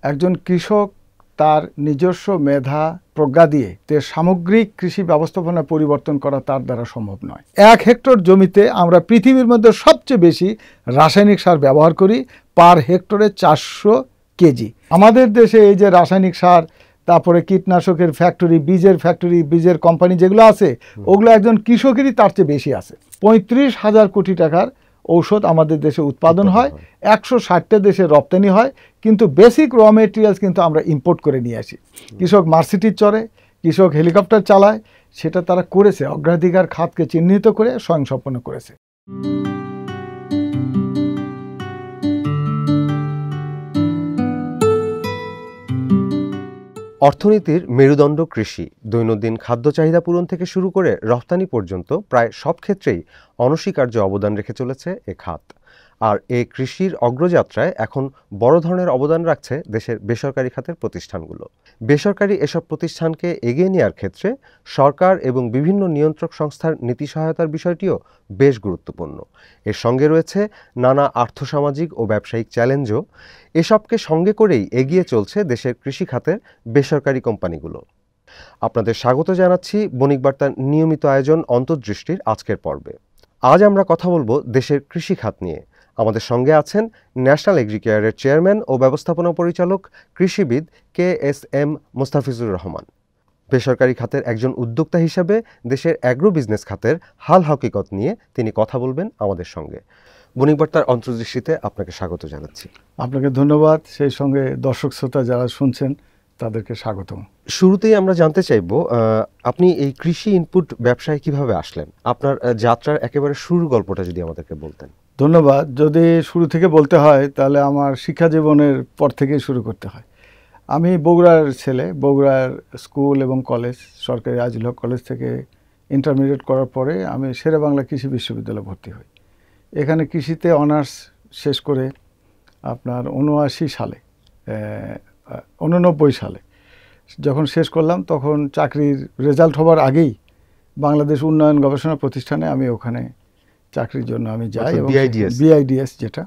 একজন কৃষক তার নিজস্ব মেধা প্রজ্ঞা দিয়ে সামগ্রিক কৃষি ব্যবস্থাপনা পরিবর্তন করা তার দ্বারা সম্ভব নয়। 1 হেক্টর জমিতে আমরা পৃথিবীর মধ্যে সবচেয়ে বেশি রাসায়নিক সার ব্যবহার করি, পার হেক্টরে 400 কেজি। আমাদের দেশে এই যে রাসায়নিক সার, তারপরে কীটনাশকের ফ্যাক্টরি, বীজের কোম্পানি যেগুলো আছে, ওগুলো একজন কৃষকেরই তার চেয়ে বেশি আছে। 35,000 কোটি টাকার ঔষধ আমাদের দেশে উৎপাদন হয়, 160টা দেশে রপ্তানি হয়, কিন্তু বেসিক র মেটেরিয়ালস কিন্তু আমরা ইম্পোর্ট করে নিয়ে আসি। কৃষক মার্সিডিজ চড়ে, কৃষক হেলিকপ্টার চালায়, সেটা তারা করেছে, অগ্রাধিকার খাতকে চিহ্নিত করে স্বয়ংসম্পন্ন করেছে। অর্থনীতির মেরুদণ্ড কৃষি। দৈনন্দিন খাদ্য চাহিদা পূরণ থেকে শুরু করে রপ্তানি পর্যন্ত প্রায় সব ক্ষেত্রেই অনস্বীকার্য অবদান রেখে চলেছে এ খাত। আর এই কৃষির অগ্রযাত্রায় এখন বড় ধরনের অবদান রাখছে দেশের বেসরকারি খাতের প্রতিষ্ঠানগুলো। বেসরকারি এসব প্রতিষ্ঠানকে এগিয়ে নেওয়ার ক্ষেত্রে সরকার এবং বিভিন্ন নিয়ন্ত্রক সংস্থার নীতি সহায়তার বিষয়টিও বেশ গুরুত্বপূর্ণ। এর সঙ্গে রয়েছে নানা আর্থসামাজিক ও ব্যবসায়িক চ্যালেঞ্জও। এসবকে সঙ্গে করেই এগিয়ে চলছে দেশের কৃষি খাতের বেসরকারি কোম্পানিগুলো। আপনাদের স্বাগত জানাচ্ছি বণিক বার্তার নিয়মিত আয়োজন অন্তর্দৃষ্টির আজকের পর্বে। আজ আমরা কথা বলবো দেশের কৃষি খাত নিয়ে। আমাদের সঙ্গে আছেন ন্যাশনাল এগ্রিকেয়ারের চেয়ারম্যান ও ব্যবস্থাপনা পরিচালক কৃষিবিদ KSM মোস্তাফিজুর রহমান। বেসরকারি খাতের একজন উদ্যোক্তা হিসেবে দেশের অ্যাগ্রো বিজনেস খাতের হাল হকিকত নিয়ে তিনি কথা বলবেন আমাদের সঙ্গে। বণিক বার্তার অন্তর্দৃষ্টিতে আপনাকে স্বাগত জানাচ্ছি। আপনাকে ধন্যবাদ, সেই সঙ্গে দর্শক শ্রোতা যারা শুনছেন তাদেরকে স্বাগতম। শুরুতেই আমরা জানতে চাইব, আপনি এই কৃষি ইনপুট ব্যবসায় কিভাবে আসলেন? আপনার যাত্রার একেবারে শুরুর গল্পটা যদি আমাদেরকে বলতেন। ধন্যবাদ। যদি শুরু থেকে বলতে হয় তাহলে আমার শিক্ষা জীবনের পর থেকেই শুরু করতে হয়। আমি বগুড়ার ছেলে। বগুড়ার স্কুল এবং কলেজ, সরকারি আজিল হক কলেজ থেকে ইন্টারমিডিয়েট করার পরে আমি শেরেবাংলা কৃষি বিশ্ববিদ্যালয়ে ভর্তি হই। এখানে কৃষিতে অনার্স শেষ করে আপনার 89 সালে যখন শেষ করলাম, তখন চাকরির রেজাল্ট হবার আগেই বাংলাদেশ উন্নয়ন গবেষণা প্রতিষ্ঠানে আমি ওখানে চাকরির জন্য আমি যাই, এবং BIDS যেটা,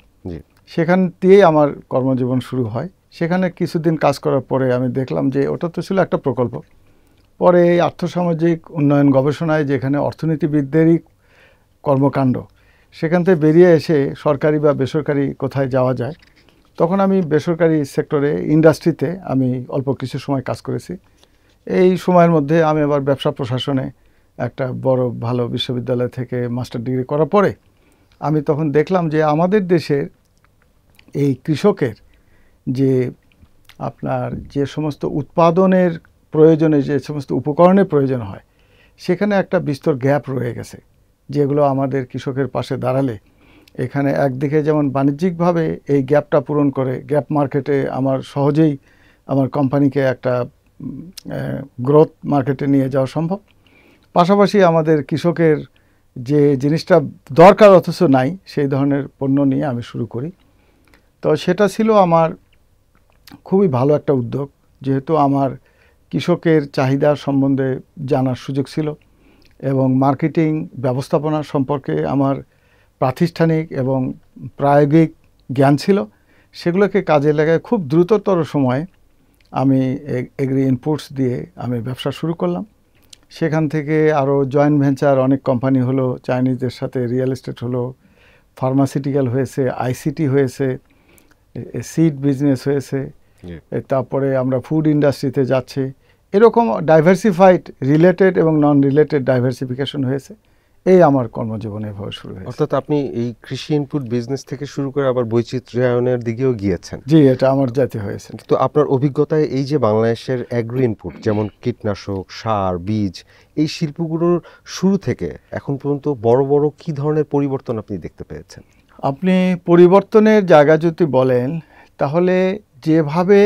সেখান দিয়েই আমার কর্মজীবন শুরু হয়। সেখানে কিছুদিন কাজ করার পরে আমি দেখলাম যে ওটা তো ছিল একটা প্রকল্প। পরে এই আর্থসামাজিক উন্নয়ন গবেষণায়, যেখানে অর্থনীতিবিদদেরই কর্মকাণ্ড, সেখান থেকে বেরিয়ে এসে সরকারি বা বেসরকারি কোথায় যাওয়া যায়, তখন আমি বেসরকারি সেক্টরে, ইন্ডাস্ট্রিতে আমি অল্প কিছু সময় কাজ করেছি। এই সময়ের মধ্যে আমি আবার ব্যবসা প্রশাসনে একটা বড় ভালো বিশ্ববিদ্যালয় থেকে মাস্টার ডিগ্রি করার পরে আমি তখন দেখলাম যে আমাদের দেশের এই কৃষকের যে আপনার যে সমস্ত উৎপাদনের প্রয়োজনে, যে সমস্ত উপকরণের প্রয়োজন হয়, সেখানে একটা বিস্তর গ্যাপ রয়ে গেছে, যেগুলো আমাদের কৃষকের পাশে দাঁড়ালে এখানে একদিকে যেমন বাণিজ্যিকভাবে এই গ্যাপটা পূরণ করে গ্যাপ মার্কেটে আমার সহজেই আমার কোম্পানিকে একটা গ্রোথ মার্কেটে নিয়ে যাওয়া সম্ভব। পাশাপাশি আমাদের কৃষকের যে জিনিসটা দরকার অথচ নাই, সেই ধরনের পণ্য নিয়ে আমি শুরু করি। তো সেটা ছিল আমার খুবই ভালো একটা উদ্যোগ, যেহেতু আমার কৃষকের চাহিদা সম্বন্ধে জানার সুযোগ ছিল এবং মার্কেটিং ব্যবস্থাপনা সম্পর্কে আমার প্রাতিষ্ঠানিক এবং প্রায়োগিক জ্ঞান ছিল। সেগুলোকে কাজে লাগায় খুব দ্রুততর সময়ে আমি এগ্রি ইনপুটস দিয়ে আমি ব্যবসা শুরু করলাম। সেখান থেকে আরও জয়েন্ট ভেঞ্চার অনেক কোম্পানি হলো, চাইনিজদের সাথে রিয়েল এস্টেট হলো, ফার্মাসিউটিক্যাল হয়েছে, ICT হয়েছে, সিড বিজনেস হয়েছে, তারপরে আমরা ফুড ইন্ডাস্ট্রিতে যাচ্ছি। এরকম ডাইভার্সিফাইড, রিলেটেড এবং নন রিলেটেড ডাইভার্সিফিকেশন হয়েছে। এই আমার কর্মজীবন এভাবে শুরু হয়েছে। অর্থাৎ আপনি এই কৃষি ইনপুট বিজনেস থেকে শুরু করে আবার বৈচিত্র্যায়নের দিকেও গিয়েছেন। জি, এটা আমার যেতে হয়েছে। তো আপনার অভিজ্ঞতায় এই যে বাংলাদেশের অ্যাগ্রি ইনপুট, যেমন কীটনাশক, সার, বীজ, এই শিল্পগুলোর শুরু থেকে এখন পর্যন্ত বড় বড় কী ধরনের পরিবর্তন আপনি দেখতে পেয়েছেন? আপনি পরিবর্তনের জায়গা যদি বলেন, তাহলে যেভাবে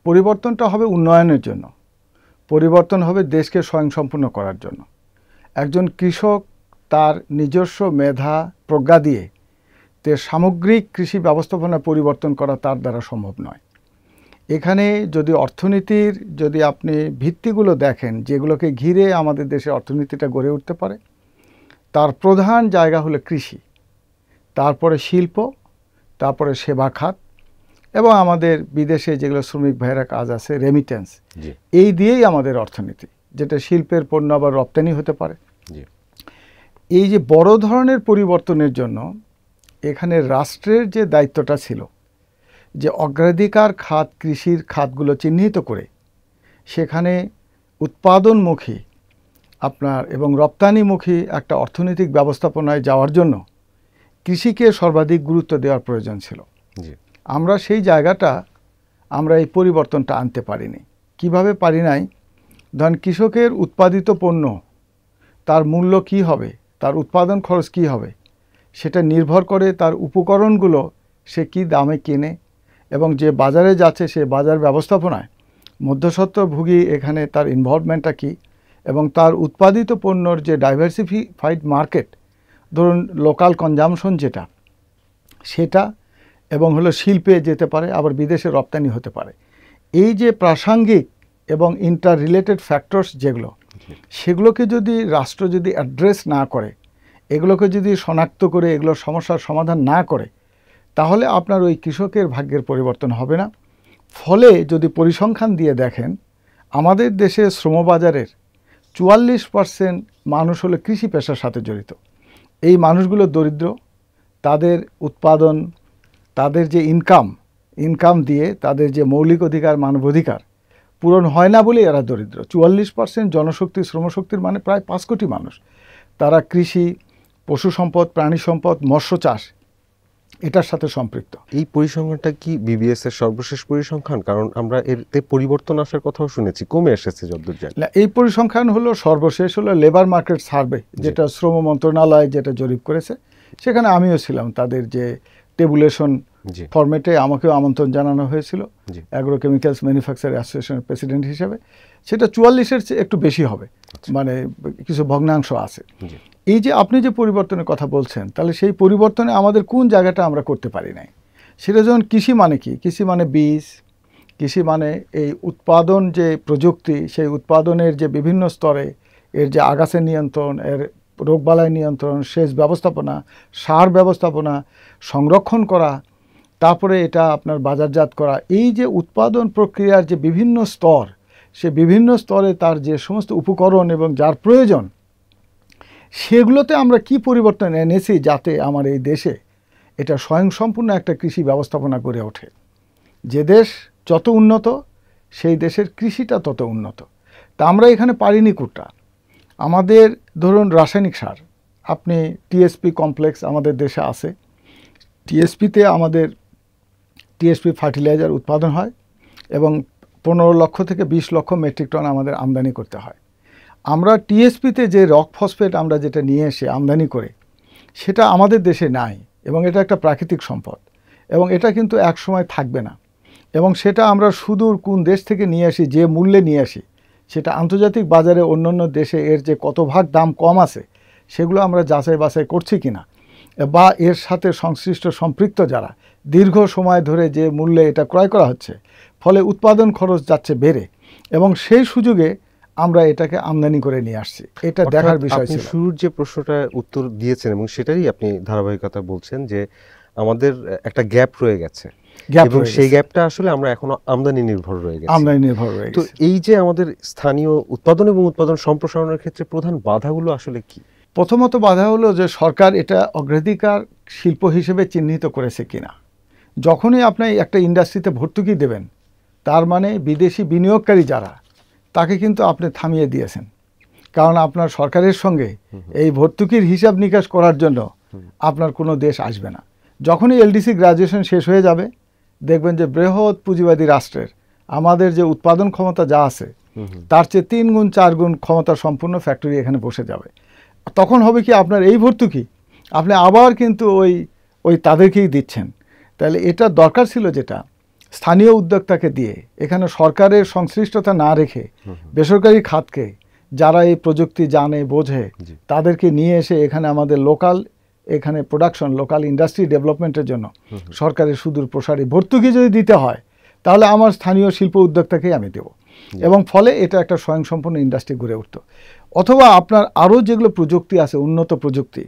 পরিবর্তনটা হবে উন্নয়নের জন্য, পরিবর্তন হবে দেশকে স্বয়ংসম্পূর্ণ করার জন্য। একজন কৃষক তার নিজস্ব মেধা প্রজ্ঞা দিয়ে সামগ্রিক কৃষি ব্যবস্থাপনা পরিবর্তন করা তার দ্বারা সম্ভব নয়। এখানে যদি অর্থনীতির যদি আপনি ভিত্তিগুলো দেখেন, যেগুলোকে ঘিরে আমাদের দেশের অর্থনীতিটা গড়ে উঠতে পারে, তার প্রধান জায়গা হলো কৃষি, তারপরে শিল্প, তারপরে সেবা খাত, এবং আমাদের বিদেশে যেগুলো শ্রমিক ভাইয়েরা কাজ আছে রেমিটেন্স, এই দিয়েই আমাদের অর্থনীতি, যেটা শিল্পের পণ্য আবার রপ্তানি হতে পারে। এই যে বড় ধরনের পরিবর্তনের জন্য এখানে রাষ্ট্রের যে দায়িত্বটা ছিল যে অগ্রাধিকার খাত কৃষির খাতগুলো চিহ্নিত করে সেখানে উৎপাদনমুখী আপনার এবং রপ্তানিমুখী একটা অর্থনৈতিক ব্যবস্থাপনায় যাওয়ার জন্য কৃষিকে সর্বাধিক গুরুত্ব দেওয়ার প্রয়োজন ছিল। আমরা সেই জায়গাটা আমরা এই পরিবর্তনটা আনতে পারিনি। কিভাবে পারি নাই? ধরেন কৃষকের উৎপাদিত পণ্য তার মূল্য কি হবে, তার উৎপাদন খরচ কি হবে, সেটা নির্ভর করে তার উপকরণগুলো সে কি দামে কেনে এবং যে বাজারে যাচ্ছে সে বাজার ব্যবস্থাপনায় মধ্যস্বত্বভোগী এখানে তার ইনভলভমেন্টটা কী এবং তার উৎপাদিত পণ্যর যে ডাইভার্সিফাইড মার্কেট, ধরুন লোকাল কনজামশন যেটা সেটা, এবং হলো শিল্পে যেতে পারে, আবার বিদেশে রপ্তানি হতে পারে। এই যে প্রাসঙ্গিক এবং ইন্টার রিলেটেড ফ্যাক্টরস যেগুলো, সেগুলোকে যদি রাষ্ট্র যদি অ্যাড্রেস না করে, এগুলোকে যদি শনাক্ত করে এগুলোর সমস্যার সমাধান না করে, তাহলে আপনার ওই কৃষকের ভাগ্যের পরিবর্তন হবে না। ফলে যদি পরিসংখ্যান দিয়ে দেখেন, আমাদের দেশে শ্রমবাজারের 44% মানুষ হলো কৃষি পেশার সাথে জড়িত। এই মানুষগুলো দরিদ্র, তাদের উৎপাদন, তাদের যে ইনকাম দিয়ে তাদের যে মৌলিক অধিকার, মানবাধিকার পূরণ হয় না বলেই এরা দরিদ্র। 44% জনশক্তি, শ্রমশক্তির মানে প্রায় 5 কোটি মানুষ। তারা কৃষি, পশু সম্পদ, প্রাণী সম্পদ, মৎস্য চাষ এটার সাথে সম্পৃক্ত। এই পরিসংখ্যানটা কি বিবিএস এর সর্বশেষ পরিসংখ্যান? কারণ আমরা এতে পরিবর্তন আসার কথাও শুনেছি, কমে এসেছে যতদূর জানি। এই পরিসংখ্যান হলো সর্বশেষ হলো লেবার মার্কেট সার্ভে, যেটা শ্রম মন্ত্রণালয় যেটা জরিপ করেছে। সেখানে আমিও ছিলাম, তাদের যে টেবুলেশন ফরম্যাটে আমাকেও আমন্ত্রণ জানানো হয়েছিল অ্যাগ্রোকেমিক্যালস ম্যানুফ্যাকচার অ্যাসোসিয়েশনের প্রেসিডেন্ট হিসেবে। সেটা 44-এর চেয়ে একটু বেশি হবে, মানে কিছু ভগ্নাংশ আছে। এই যে আপনি যে পরিবর্তনের কথা বলছেন, তাহলে সেই পরিবর্তনে আমাদের কোন জায়গাটা আমরা করতে পারি নাই? সেটা যেমন কৃষি মানে কি? কৃষি মানে বীজ, কৃষি মানে এই উৎপাদন যে প্রযুক্তি, সেই উৎপাদনের যে বিভিন্ন স্তরে এর যে আগাছা নিয়ন্ত্রণ, এর রোগবালাই নিয়ন্ত্রণ, সেচ ব্যবস্থাপনা, সার ব্যবস্থাপনা, সংরক্ষণ করা, তারপরে এটা আপনার বাজারজাত করা, এই যে উৎপাদন প্রক্রিয়ার যে বিভিন্ন স্তর, সে বিভিন্ন স্তরে তার যে সমস্ত উপকরণ এবং যার প্রয়োজন, সেগুলোতে আমরা কি পরিবর্তন এনেছি যাতে আমার এই দেশে এটা স্বয়ংসম্পূর্ণ একটা কৃষি ব্যবস্থাপনা গড়ে ওঠে। যে দেশ যত উন্নত, সেই দেশের কৃষিটা তত উন্নত। তা আমরা এখানে পারিনি কোটা। আমাদের ধরুন রাসায়নিক সার, আপনি টিএসপি কমপ্লেক্স আমাদের দেশে আছে। টিএসপিতে আমাদের টিএসপি ফার্টিলাইজার উৎপাদন হয় এবং 15 লক্ষ থেকে 20 লক্ষ মেট্রিক টন আমাদের আমদানি করতে হয়। আমরা টিএসপিতে যে রক ফসফেট আমরা যেটা নিয়ে এসে আমদানি করে, সেটা আমাদের দেশে নাই এবং এটা একটা প্রাকৃতিক সম্পদ এবং এটা কিন্তু এক সময় থাকবে না। এবং সেটা আমরা সুদূর কোন দেশ থেকে নিয়ে আসি, যে মূল্যে নিয়ে আসি, সেটা আন্তর্জাতিক বাজারে অন্যান্য দেশে এর যে কত ভাগ দাম কম আছে, সেগুলো আমরা যাচাই বাছাই করছি কিনা, বা এর সাথে সংশ্লিষ্ট সম্পৃক্ত যারা দীর্ঘ সময় ধরে যে মূল্যে এটা ক্রয় করা হচ্ছে, ফলে উৎপাদন খরচ যাচ্ছে বেড়ে, এবং সেই সুযোগে আমরা এটাকে আমদানি করে নিয়ে আসছি। এটা দেখার বিষয় ছিল। শুরুর যে প্রশ্নটা উত্তর দিয়েছেন এবং সেটারই আপনি ধারাবাহিকতা বলছেন যে আমাদের একটা গ্যাপ রয়ে গেছে এবং সেই গ্যাপটা আসলে আমরা এখনো আমদানি নির্ভর রয়ে গেছি। আমদানি নির্ভর রয়ে গেছে। তো এই যে আমাদের স্থানীয় উৎপাদন এবং উৎপাদন সম্প্রসারণের ক্ষেত্রে প্রধান বাধাগুলো আসলে কি? প্রথমত বাধা হলো যে সরকার এটা অগ্রাধিকার শিল্প হিসেবে চিহ্নিত করেছে কিনা। যখনই আপনি একটা ইন্ডাস্ট্রিতে ভর্তুকি দেবেন, তার মানে বিদেশি বিনিয়োগকারী যারা, তাকে কিন্তু আপনি থামিয়ে দিয়েছেন। কারণ আপনার সরকারের সঙ্গে এই ভর্তুকির হিসাব নিকাশ করার জন্য আপনার কোনো দেশ আসবে না। যখনই এলডিসি গ্র্যাজুয়েশন শেষ হয়ে যাবে, দেখবেন যে বৃহৎ পুঁজিবাদী রাষ্ট্রের আমাদের যে উৎপাদন ক্ষমতা যা আছে, তার চেয়ে 3 গুণ 4 গুণ ক্ষমতা সম্পূর্ণ ফ্যাক্টরি এখানে বসে যাবে। তখন হবে কি, আপনার এই ভর্তুকি আপনি আবার কিন্তু ওই তাদেরকেই দিচ্ছেন। তাহলে এটা দরকার ছিল যেটা স্থানীয় উদ্যোক্তাকে দিয়ে, এখানে সরকারের সংশ্লিষ্টতা না রেখে বেসরকারি খাতকে, যারা এই প্রযুক্তি জানে বোঝে, তাদেরকে নিয়ে এসে এখানে আমাদের এখানে প্রোডাকশন, লোকাল ইন্ডাস্ট্রি ডেভেলপমেন্টের জন্য সরকারের সুদূর প্রসারী ভর্তুকি যদি দিতে হয়, তাহলে আমার স্থানীয় শিল্প উদ্যোক্তাকেই আমি দেব, এবং ফলে এটা একটা স্বয়ংসম্পূর্ণ ইন্ডাস্ট্রি গড়ে উঠত। অথবা আপনার আরও যেগুলো প্রযুক্তি আছে, উন্নত প্রযুক্তি,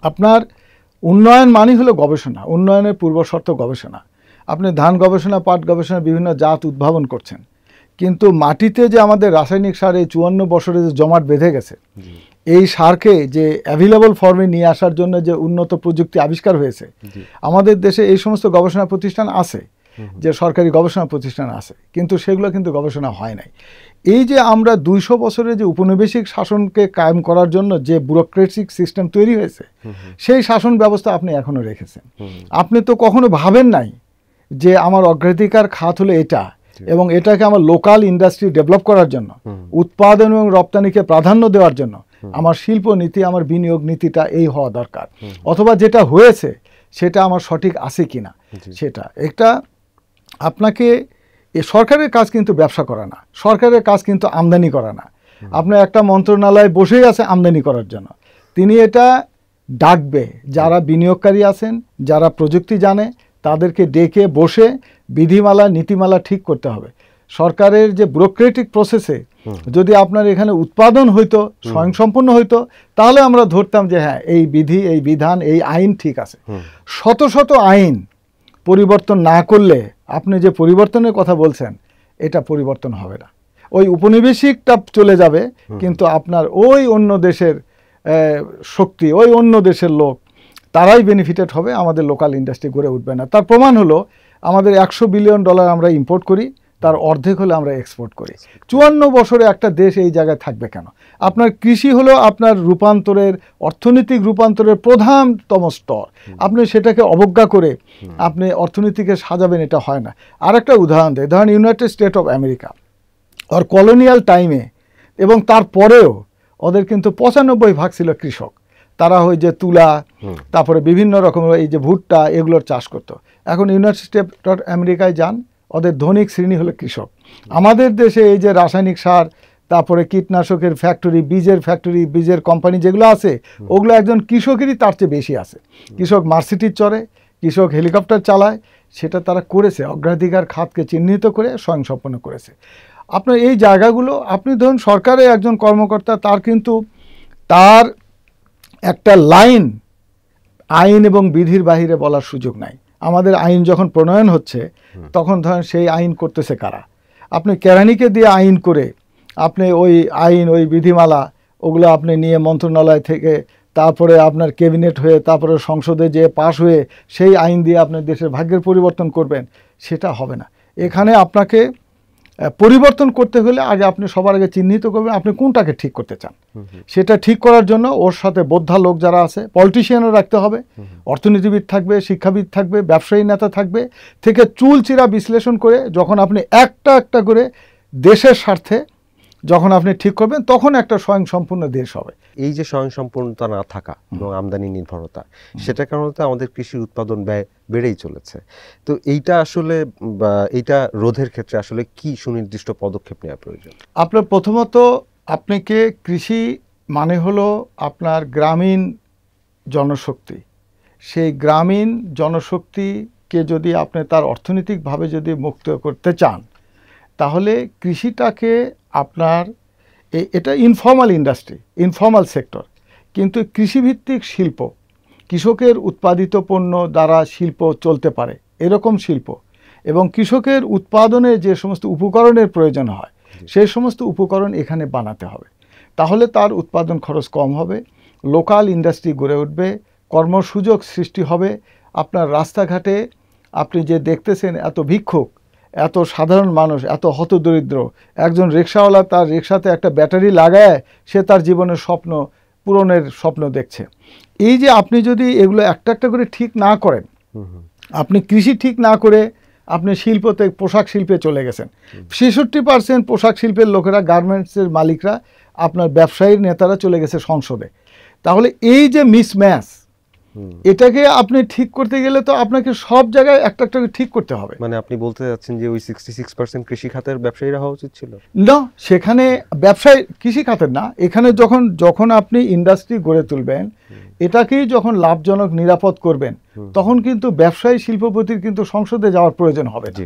আপনার উন্নয়ন মানে হলো গবেষণা, উন্নয়নের পূর্বশর্ত গবেষণা। আপনি ধান গবেষণা, পাট গবেষণা, বিভিন্ন জাত উদ্ভাবন করছেন, কিন্তু মাটিতে যে আমাদের রাসায়নিক সার এই 54 বছরে যে জমাট বেঁধে গেছে, এই সারকে যে অ্যাভেলেবল ফর্মে নিয়ে আসার জন্য যে উন্নত প্রযুক্তি আবিষ্কার হয়েছে, আমাদের দেশে এই সমস্ত গবেষণা প্রতিষ্ঠান আছে, যে সরকারি গবেষণা প্রতিষ্ঠান আছে, কিন্তু সেগুলো কিন্তু গবেষণা হয় নাই। এই যে আমরা 200 বছরের যে উপনিবেশিক শাসনকে কায়েম করার জন্য যে ব্যুরোক্রেটিক সিস্টেম তৈরি হয়েছে, সেই শাসন ব্যবস্থা আপনি এখনো রেখেছেন। আপনি তো কখনো ভাবেন নাই যে আমার অগ্রাধিকার খাত হলো এটা, এবং এটাকে আমার লোকাল ইন্ডাস্ট্রি ডেভেলপ করার জন্য, উৎপাদন এবং রপ্তানিকে প্রাধান্য দেওয়ার জন্য আমার শিল্প নীতি, আমার বিনিয়োগ নীতিটা এই হওয়া দরকার, অথবা যেটা হয়েছে সেটা আমার সঠিক আছে কিনা সেটা। একটা আপনাকে সরকারের কাজ কিন্তু ব্যবসা করা না, সরকারের কাজ কিন্তু আমদানি করা না। আপনার একটা মন্ত্রণালয় বসেই আছে আমদানি করার জন্য, তিনি এটা ডাকবে যারা বিনিয়োগকারী আছেন, যারা প্রযুক্তি জানে, তাদেরকে ডেকে বসে বিধিমালা নীতিমালা ঠিক করতে হবে। সরকারের যে ব্যুরোক্রেটিক প্রসেসে যদি আপনার এখানে উৎপাদন হইতো, স্বয়ংসম্পূর্ণ হইতো, তাহলে আমরা ধরতাম যে হ্যাঁ এই বিধি, এই বিধান, এই আইন ঠিক আছে। শত শত আইন পরিবর্তন না করলে আপনি যে পরিবর্তনের কথা বলছেন, এটা পরিবর্তন হবে না। ওই উপনিবেশিকটা চলে যাবে, কিন্তু আপনার ওই অন্য দেশের শক্তি, ওই অন্য দেশের লোক, তারাই বেনিফিটেড হবে, আমাদের লোকাল ইন্ডাস্ট্রি গড়ে উঠবে না। তার প্রমাণ হলো আমাদের $100 বিলিয়ন আমরা ইম্পোর্ট করি, তার অর্ধেক হলে আমরা এক্সপোর্ট করি। 54 বছরে একটা দেশ এই জায়গায় থাকবে কেন? আপনার কৃষি হলো আপনার রূপান্তরের, অর্থনৈতিক রূপান্তরের প্রধানতম স্তর। আপনি সেটাকে অবজ্ঞা করে আপনি অর্থনীতিকে সাজাবেন, এটা হয় না। আর একটা উদাহরণ দেয়, ধরেন United state of America or colonial টাইমে, এবং তারপরেও ওদের কিন্তু 95% ছিল কৃষক। তারা ওই যে তুলা, তারপরে বিভিন্ন রকমের এই যে ভুট্টা, এগুলোর চাষ করতো। এখন ইউনাইটেড স্টেট অফ আমেরিকায় যান, ওদের ধনিক শ্রেণী হলো কৃষক। আমাদের দেশে এই যে রাসায়নিক সার, তারপরে কীটনাশকের ফ্যাক্টরি, বীজের ফ্যাক্টরি, বীজের কোম্পানি যেগুলো আছে, ওগুলো একজন কৃষকেরই তার চেয়ে বেশি আছে। কৃষক মার্সিডিজ চড়ে, কৃষক হেলিকপ্টার চালায়, সেটা তারা করেছে, অগ্রাধিকার খাতকে চিহ্নিত করে স্বয়ংসম্পন্ন করেছে। আপনার এই জায়গাগুলো, আপনি ধরুন সরকারের একজন কর্মকর্তা, তার কিন্তু তার একটা লাইন আইন এবং বিধির বাহিরে বলার সুযোগ নাই। আমাদের আইন যখন প্রণয়ন হচ্ছে, তখন ধরেন সেই আইন করতেছে কারা? আপনি কেরানিকে দিয়ে আইন করে আপনি ওই আইন, ওই বিধিমালা, ওগুলো আপনি নিয়ে মন্ত্রণালয় থেকে, তারপরে আপনার ক্যাবিনেট হয়ে, তারপরে সংসদে যে পাশ হয়ে সেই আইন দিয়ে আপনার দেশের ভাগ্যের পরিবর্তন করবেন, সেটা হবে না। এখানে আপনাকে পরিবর্তন করতে হলে আগে আপনি সবার আগে চিহ্নিত করবেন আপনি কোনটাকে ঠিক করতে চান। সেটা ঠিক করার জন্য ওর সাথে বোদ্ধা লোক যারা আছে, পলিটিশিয়ানও রাখতে হবে, অর্থনীতিবিদ থাকবে, শিক্ষাবিদ থাকবে, ব্যবসায়ী নেতা থাকবে, থেকে চুলচিরা বিশ্লেষণ করে যখন আপনি একটা একটা করে দেশের স্বার্থে যখন আপনি ঠিক করবেন, তখন একটা স্বয়ংসম্পূর্ণ দেশ হবে। এই যে স্বয়ংসম্পূর্ণতা না থাকা এবং আমদানি নির্ভরতা, সেটার কারণে তো আমাদের কৃষির উৎপাদন ব্যয় বেড়েই চলেছে। তো এইটা আসলে, এইটা রোধের ক্ষেত্রে আসলে কি সুনির্দিষ্ট পদক্ষেপ নেওয়া প্রয়োজন? আপনার প্রথমত, আপনাকে কৃষি মানে হলো আপনার গ্রামীণ জনশক্তি। সেই গ্রামীণ জনশক্তিকে যদি আপনি তার অর্থনৈতিকভাবে যদি মুক্ত করতে চান, তাহলে কৃষিটাকে আপনার এটা ইনফর্মাল ইন্ডাস্ট্রি, ইনফর্মাল সেক্টর, কিন্তু কৃষিভিত্তিক শিল্প, কৃষকের উৎপাদিত পণ্য দ্বারা শিল্প চলতে পারে এরকম শিল্প, এবং কৃষকের উৎপাদনে যে সমস্ত উপকরণের প্রয়োজন হয়, সেই সমস্ত উপকরণ এখানে বানাতে হবে। তাহলে তার উৎপাদন খরচ কম হবে, লোকাল ইন্ডাস্ট্রি গড়ে উঠবে, কর্মসুযোগ সৃষ্টি হবে। আপনার রাস্তাঘাটে আপনি যে দেখতেছেন এত ভিক্ষুক, এত সাধারণ মানুষ, এত হতদরিদ্র, একজন রিক্সাওয়ালা তার রিক্সাতে একটা ব্যাটারি লাগায় সে তার জীবনের স্বপ্ন পূরণের স্বপ্ন দেখছে। এই যে আপনি যদি এগুলো একটা একটা করে ঠিক না করেন, আপনি কৃষি ঠিক না করে আপনি শিল্পতে, পোশাক শিল্পে চলে গেছেন, 66% পোশাক শিল্পের লোকেরা, গার্মেন্টসের মালিকরা, আপনার ব্যবসায়ীর নেতারা চলে গেছে সংসদে। তাহলে এই যে মিসম্যাচ, এটাকে আপনি ঠিক করতে গেলে তো আপনাকে সব জায়গায় একটা একটা ঠিক করতে হবে। মানে আপনি বলতে যাচ্ছেন যে ওই 66% কৃষি খাতের ব্যবসায়ীরা হওয়া উচিত ছিল না? সেখানে ব্যবসায়ী কৃষি খাতের না, এখানে যখন আপনি ইন্ডাস্ট্রি গড়ে তুলবেন, এটাকেই যখন লাভজনক নিরাপদ করবেন, তখন কিন্তু ব্যবসায়ী শিল্পপতির কিন্তু সংসদে যাওয়ার প্রয়োজন হবে না।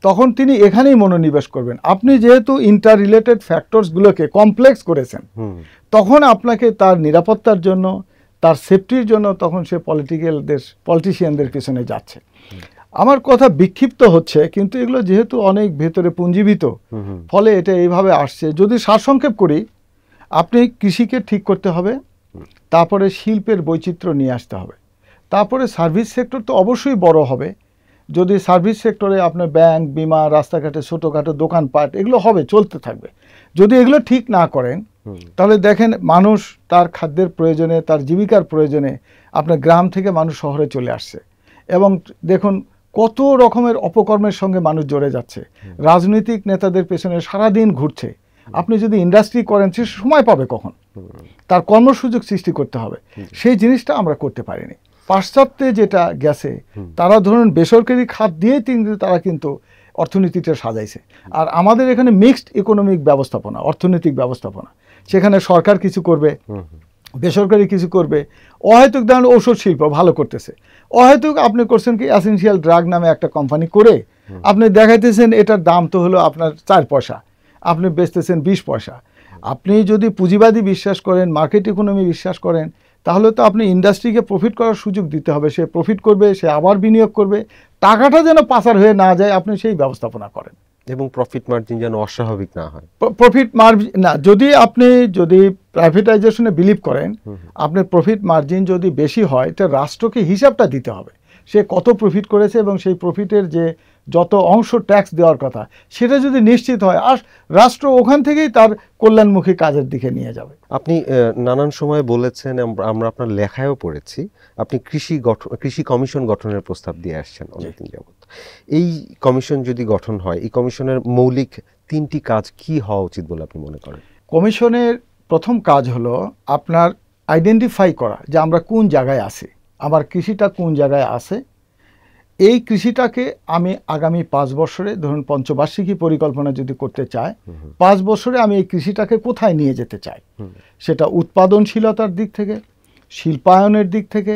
তখন তিনি এখানেই মনোনিবেশ করবেন। আপনি যেহেতু ইন্টার রিলেটেড ফ্যাক্টরসগুলোকে কমপ্লেক্স করেছেন, তখন আপনাকে তার নিরাপত্তার জন্য, তার সেফটির জন্য তখন সে পলিটিশিয়ানদের পিছনে যাচ্ছে। আমার কথা বিক্ষিপ্ত হচ্ছে, কিন্তু এগুলো যেহেতু অনেক ভেতরে পুঞ্জীবিত, ফলে এটা এইভাবে আসছে। যদি সারসংক্ষেপ করি, আপনি কৃষিকে ঠিক করতে হবে, তারপরে শিল্পের বৈচিত্র্য নিয়ে আসতে হবে, তারপরে সার্ভিস সেক্টর তো অবশ্যই বড় হবে। যদি সার্ভিস সেক্টরে আপনার ব্যাংক, বিমা, রাস্তাঘাটে ছোটোখাটো দোকানপাট এগুলো হবে, চলতে থাকবে। যদি এগুলো ঠিক না করেন, তাহলে দেখেন মানুষ তার খাদ্যের প্রয়োজনে, তার জীবিকার প্রয়োজনে আপনার গ্রাম থেকে মানুষ শহরে চলে আসছে, এবং দেখুন কত রকমের অপকর্মের সঙ্গে মানুষ জড়ে যাচ্ছে। রাজনৈতিক নেতাদের পেছনে সারাদিন ঘুরছে। আপনি যদি ইন্ডাস্ট্রি করেন, সে সময় পাবে কখন? তার কর্মসুযোগ সৃষ্টি করতে হবে। সেই জিনিসটা আমরা করতে পারিনি। পাশ্চাত্যে যেটা গেছে, তারা ধরুন বেসরকারি খাত দিয়েই তারা কিন্তু অর্থনীতিটা সাজাইছে। আর আমাদের এখানে মিক্সড ইকোনমিক ব্যবস্থাপনা, অর্থনৈতিক ব্যবস্থাপনা। সেখানে সরকার কিছু করবে, বেসরকারি কিছু করবে। অহেতুক ধরেন ঔষধ শিল্প ভালো করতেছে, অহেতুক আপনি করছেন কি এসেনশিয়াল ড্রাগ নামে একটা কোম্পানি করে আপনি দেখাইতেছেন এটার দাম তো হলো আপনার 4 পয়সা, আপনি বেচতেছেন 20 পয়সা। আপনি যদি পুঁজিবাদী বিশ্বাস করেন, মার্কেট ইকোনমি বিশ্বাস করেন, তাহলে তো আপনি ইন্ডাস্ট্রিকে প্রফিট করার সুযোগ দিতে হবে। সে প্রফিট করবে, সে আবার বিনিয়োগ করবে, টাকাটা যেন পাচার হয়ে না যায়, আপনি সেই ব্যবস্থাপনা করেন। এবং প্রফিট মার্জিন যেন অস্বাভাবিক না হয়। প্রফিট মার্জিন না, যদি প্রাইভেটাইজেশনে বিলিভ করেন, আপনার প্রফিট মার্জিন যদি বেশি হয়, এটা রাষ্ট্রকে হিসাবটা দিতে হবে, সে কত প্রফিট করেছে, এবং সেই প্রফিটের যে যত অংশ ট্যাক্স দেওয়ার কথা সেটা যদি নিশ্চিত হয়, আর রাষ্ট্র ওখান থেকেই তার কল্যাণমুখী কাজের দিকে নিয়ে যাবে। আপনি নানান সময় বলেছেন, আমরা আপনার লেখায়ও পড়েছি, আপনি কৃষি কমিশন গঠনের প্রস্তাব দিয়ে আসছেন অনেকদিন যাবত। এই কমিশন যদি গঠন হয়, এই কমিশনের মৌলিক 3টি কাজ কি হওয়া উচিত বলে আপনি মনে করেন? কমিশনের প্রথম কাজ হলো আপনার আইডেন্টিফাই করা যে আমরা কোন জায়গায় আছি, আমার কৃষিটা কোন জায়গায় আছে। এই কৃষিটাকে আমি আগামী 5 বছরে, ধরুন পঞ্চবার্ষিকী পরিকল্পনা যদি করতে চাই, 5 বছরে আমি এই কৃষিটাকে কোথায় নিয়ে যেতে চাই, সেটা উৎপাদনশীলতার দিক থেকে, শিল্পায়নের দিক থেকে,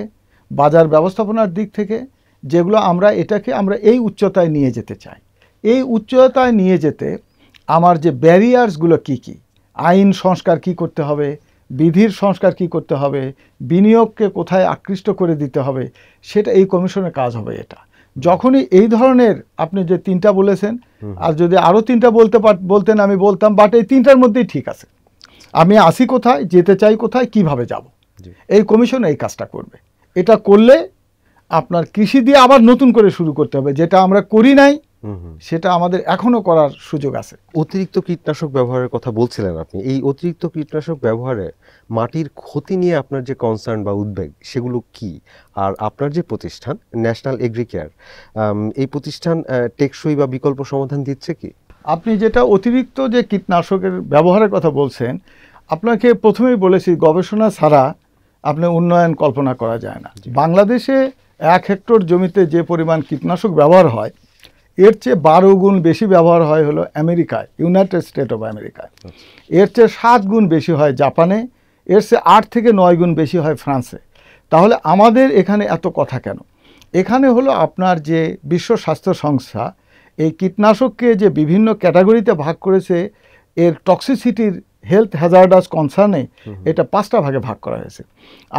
বাজার ব্যবস্থাপনার দিক থেকে, যেগুলো এটাকে আমরা এই উচ্চতায় নিয়ে যেতে চাই। এই উচ্চতায় নিয়ে যেতে আমার যে ব্যারিয়ার্সগুলো কি কি, আইন সংস্কার কি করতে হবে, বিধির সংস্কার কি করতে হবে, বিনিয়োগকে কোথায় আকৃষ্ট করে দিতে হবে, সেটা এই কমিশনের কাজ হবে। এটা যখনই এই ধরনের আপনি যে 3টা বলেছেন, আর যদি আরও 3টা বলতেন আমি বলতাম, বাট এই 3টার মধ্যেই ঠিক আছে। আমি আসি কোথায়, যেতে চাই কোথায়, কিভাবে যাব, এই কমিশন এই কাজটা করবে। এটা করলে আপনার কৃষি দিয়ে আবার নতুন করে শুরু করতে হবে, যেটা আমরা করি নাই, সেটা আমাদের এখনো করার সুযোগ আছে। অতিরিক্ত কীটনাশক ব্যবহারের কথা বলছিলেন আপনি, এই অতিরিক্ত কীটনাশক ব্যবহারে মাটির ক্ষতি নিয়ে আপনার যে কনসার্ন বা উদ্বেগ, সেগুলো কি? আর আপনার যে প্রতিষ্ঠান ন্যাশনাল এগ্রিকেয়ার, এই প্রতিষ্ঠান টেকসই বা বিকল্প সমাধান দিচ্ছে কি? আপনি যেটা অতিরিক্ত যে কীটনাশকের ব্যবহারের কথা বলছেন, আপনাকে প্রথমেই বলেছি গবেষণা ছাড়া আপনি উন্নয়ন কল্পনা করা যায় না। বাংলাদেশে 1 হেক্টর জমিতে যে পরিমাণ কীটনাশক ব্যবহার হয়, এর চেয়ে 12 গুণ বেশি ব্যবহার হয় হলো আমেরিকায়, ইউনাইটেড স্টেট অফ আমেরিকায়। এর চেয়ে 7 গুণ বেশি হয় জাপানে, এর চেয়ে 8 থেকে 9 গুণ বেশি হয় ফ্রান্সে। তাহলে আমাদের এখানে এত কথা কেন? এখানে হলো আপনার যে বিশ্ব স্বাস্থ্য সংস্থা এই কীটনাশককে যে বিভিন্ন ক্যাটাগরিতে ভাগ করেছে, এর টক্সিসিটির, হেলথ হ্যাজার্ডাস কনসার্নে এটা 5টা ভাগে ভাগ করা হয়েছে।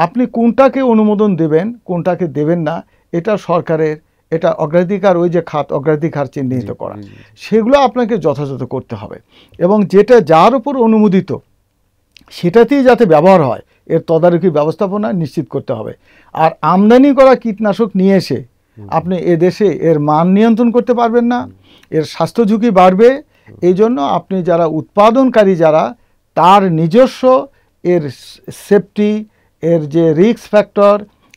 আপনি কোনটাকে অনুমোদন দেবেন, কোনটাকে দেবেন না, এটা সরকারের, এটা অগ্রাধিকার, ওই যে খাত অগ্রাধিকার চিহ্নিত করা, সেগুলো আপনাকে যথাযথ করতে হবে। এবং যেটা যার উপর অনুমোদিত সেটাতেই যাতে ব্যবহার হয়, এর তদারকি ব্যবস্থাপনা নিশ্চিত করতে হবে। আর আমদানি করা কীটনাশক নিয়ে এসে আপনি এদেশে এর মান নিয়ন্ত্রণ করতে পারবেন না, এর স্বাস্থ্য ঝুঁকি বাড়বে। এই জন্য আপনি যারা উৎপাদনকারী, যারা তার নিজস্ব এর সেফটি, এর যে রিস্ক ফ্যাক্টর,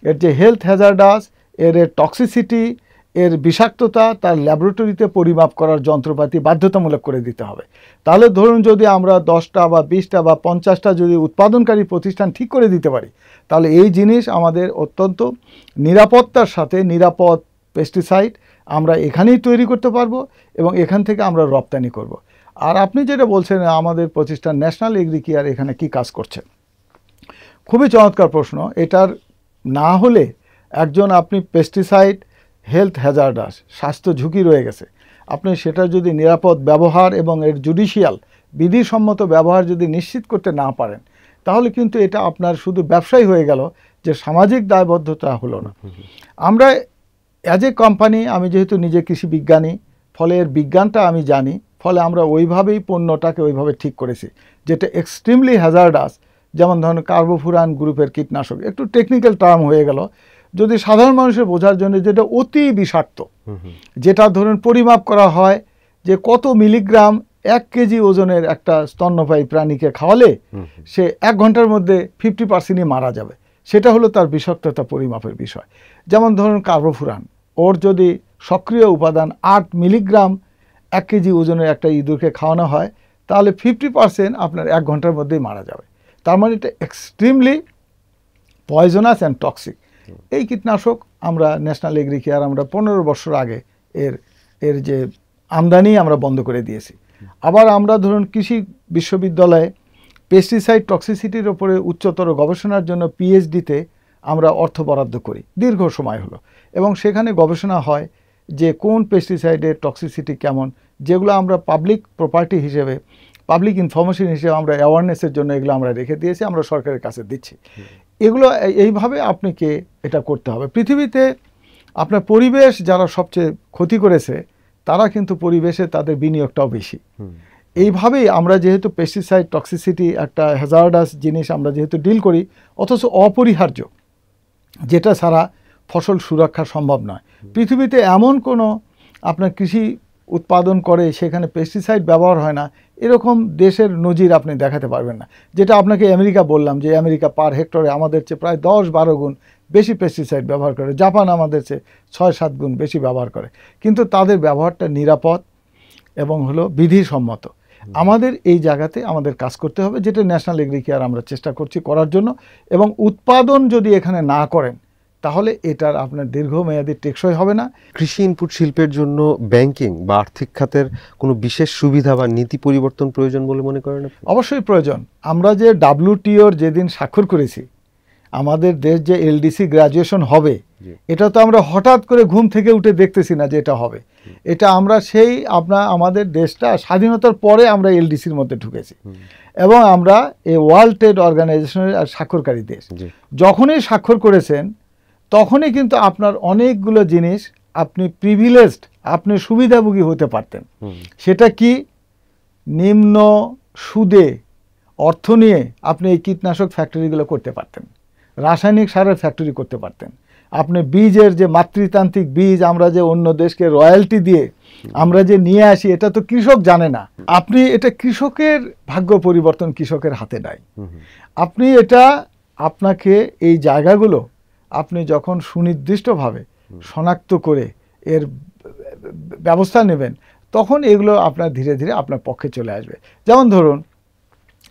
এর যে হেলথ হ্যাজার্ডাস, এর টক্সিসিটি, এর বিষাক্ততা, তার ল্যাবরেটরিতে পরিমাপ করার যন্ত্রপাতি বাধ্যতামূলক করে দিতে হবে। তাহলে ধরুন যদি আমরা 10টা বা 20টা বা 50টা যদি উৎপাদনকারী প্রতিষ্ঠান ঠিক করে দিতে পারি, তাহলে এই জিনিস আমাদের অত্যন্ত নিরাপত্তার সাথে, নিরাপদ পেস্টিসাইড আমরা এখানেই তৈরি করতে পারবো এবং এখান থেকে আমরা রপ্তানি করব। আর আপনি যেটা বলছেন আমাদের প্রতিষ্ঠান ন্যাশনাল এগ্রিকেয়ার এখানে কি কাজ করছে, খুবই চমৎকার প্রশ্ন। এটার না হলে একজন আপনি পেস্টিসাইড, হেলথ হ্যাজার্ডাস, স্বাস্থ্য ঝুঁকি রয়ে গেছে, আপনি সেটা যদি নিরাপদ ব্যবহার এবং এর জুডিশিয়াল বিধিসম্মত ব্যবহার যদি নিশ্চিত করতে না পারেন, তাহলে কিন্তু এটা আপনার শুধু ব্যবসায়ী হয়ে গেল, যে সামাজিক দায়বদ্ধতা হলো না। আমরা অ্যাজ এ কোম্পানি আমি যেহেতু নিজে কৃষি বিজ্ঞানী, ফলে এর বিজ্ঞানটা আমি জানি, ফলে আমরা ওইভাবেই পণ্যটাকে ওইভাবে ঠিক করেছি, যেটা এক্সট্রিমলি হ্যাজার্ডাস, যেমন ধরুন কার্বোফুরান গ্রুপের কীটনাশক, একটু টেকনিক্যাল টার্ম হয়ে গেল, যদি সাধারণ মানুষের বোঝার জন্য, যেটা অতি বিষাক্ত, যেটা ধরুন পরিমাপ করা হয় যে কত মিলিগ্রাম 1 কেজি ওজনের একটা স্তন্যপায়ী প্রাণীকে খাওয়ালে সে 1 ঘন্টার মধ্যে 50%ই মারা যাবে, সেটা হলো তার বিষাক্ততা পরিমাপের বিষয়। যেমন ধরুন কার্বোফুরান, ওর যদি সক্রিয় উপাদান 8 মিলিগ্রাম 1 কেজি ওজনের একটা ইঁদুরকে খাওয়ানো হয়, তাহলে 50% আপনার 1 ঘন্টার মধ্যেই মারা যাবে। তার মানে এটা এক্সট্রিমলি পয়জনাস অ্যান্ড টক্সিক। এই কীটনাশক আমরা ন্যাশনাল এগ্রিকেয়ার আমরা 15 বছর আগে এর যে আমদানি আমরা বন্ধ করে দিয়েছি। আবার আমরা ধরুন কৃষি বিশ্ববিদ্যালয়ে পেস্টিসাইড টক্সিসিটির ওপরে উচ্চতর গবেষণার জন্য পিএইচডিতে আমরা অর্থ বরাদ্দ করি, দীর্ঘ সময় হলো, এবং সেখানে গবেষণা হয় যে কোন পেস্টিসাইডের টক্সিসিটি কেমন, যেগুলো আমরা পাবলিক প্রপার্টি হিসেবে, পাবলিক ইনফরমেশন হিসেবে আমরা অ্যাওয়ারনেসের জন্য এগুলো আমরা রেখে দিয়েছি, আমরা সরকারের কাছে দিচ্ছি। এগুলো এইভাবে আপনাকে এটা করতে হবে। পৃথিবীতে আপনার পরিবেশ যারা সবচেয়ে ক্ষতি করেছে, তারা কিন্তু পরিবেশে তাদের বিনিয়োগটাও বেশি। এইভাবেই আমরা যেহেতু পেস্টিসাইড টক্সিসিটি একটা হ্যাজার্ডাস জিনিস আমরা যেহেতু ডিল করি, অথচ অপরিহার্য, যেটা ছাড়া ফসল সুরক্ষা সম্ভব নয়। পৃথিবীতে এমন কোনো আপনার কৃষি উৎপাদন করে সেখানে পেস্টিসাইড ব্যবহার হয় না, এরকম দেশের নজির আপনি দেখাতে পারবেন না। যেটা আপনাকে আমেরিকা বললাম, যে আমেরিকা পার হেক্টরে আমাদের চেয়ে প্রায় 10-12 গুণ বেশি পেস্টিসাইড ব্যবহার করে, জাপান আমাদের চেয়ে 6-7 গুণ বেশি ব্যবহার করে, কিন্তু তাদের ব্যবহারটা নিরাপদ এবং হলো বিধিসম্মত। আমাদের এই জায়গাতে আমাদের কাজ করতে হবে, যেটা ন্যাশনাল এগ্রিকেয়ার আমরা চেষ্টা করছি করার জন্য। এবং উৎপাদন যদি এখানে না করেন, তাহলে এটার আপনার দীর্ঘমেয়াদী টেকসই হবে না। কৃষি ইনপুট শিল্পের জন্য ব্যাংকিং বা আর্থিক খাতের কোনো বিশেষ সুবিধা বা নীতি পরিবর্তন প্রয়োজন বলে মনে করেন? অবশ্যই প্রয়োজন। আমরা যে WTOর যেদিন স্বাক্ষর করেছি, আমাদের দেশ যে LDC গ্রাজুয়েশন হবে, এটা তো আমরা হঠাৎ করে ঘুম থেকে উঠে দেখতেছি না যে এটা হবে। এটা আমরা সেই আমাদের দেশটা স্বাধীনতার পরে আমরা LDCর মধ্যে ঢুকেছি, এবং আমরা এই ওয়ার্ল্ড ট্রেড অর্গানাইজেশনের স্বাক্ষরকারী দেশ। যখনই স্বাক্ষর করেছেন, তখনই কিন্তু আপনার অনেকগুলো জিনিস আপনি প্রিভিলেজড, আপনি সুবিধাভোগী হতে পারতেন। সেটা কি? নিম্ন সুদে অর্থ নিয়ে আপনি এই কীটনাশক ফ্যাক্টরিগুলো করতে পারতেন, রাসায়নিক সারের ফ্যাক্টরি করতে পারতেন, আপনি বীজের যে মাতৃতান্ত্রিক বীজ আমরা যে অন্য দেশকে রয়্যালটি দিয়ে আমরা যে নিয়ে আসি, এটা তো কৃষক জানে না। আপনি এটা কৃষকের ভাগ্য পরিবর্তন কৃষকের হাতে নাই। আপনি এটা আপনাকে এই জায়গাগুলো আপনি যখন সুনির্দিষ্টভাবে শনাক্ত করে এর ব্যবস্থা নেবেন, তখন এগুলো আপনার ধীরে ধীরে আপনার পক্ষে চলে আসবে। যেমন ধরুন,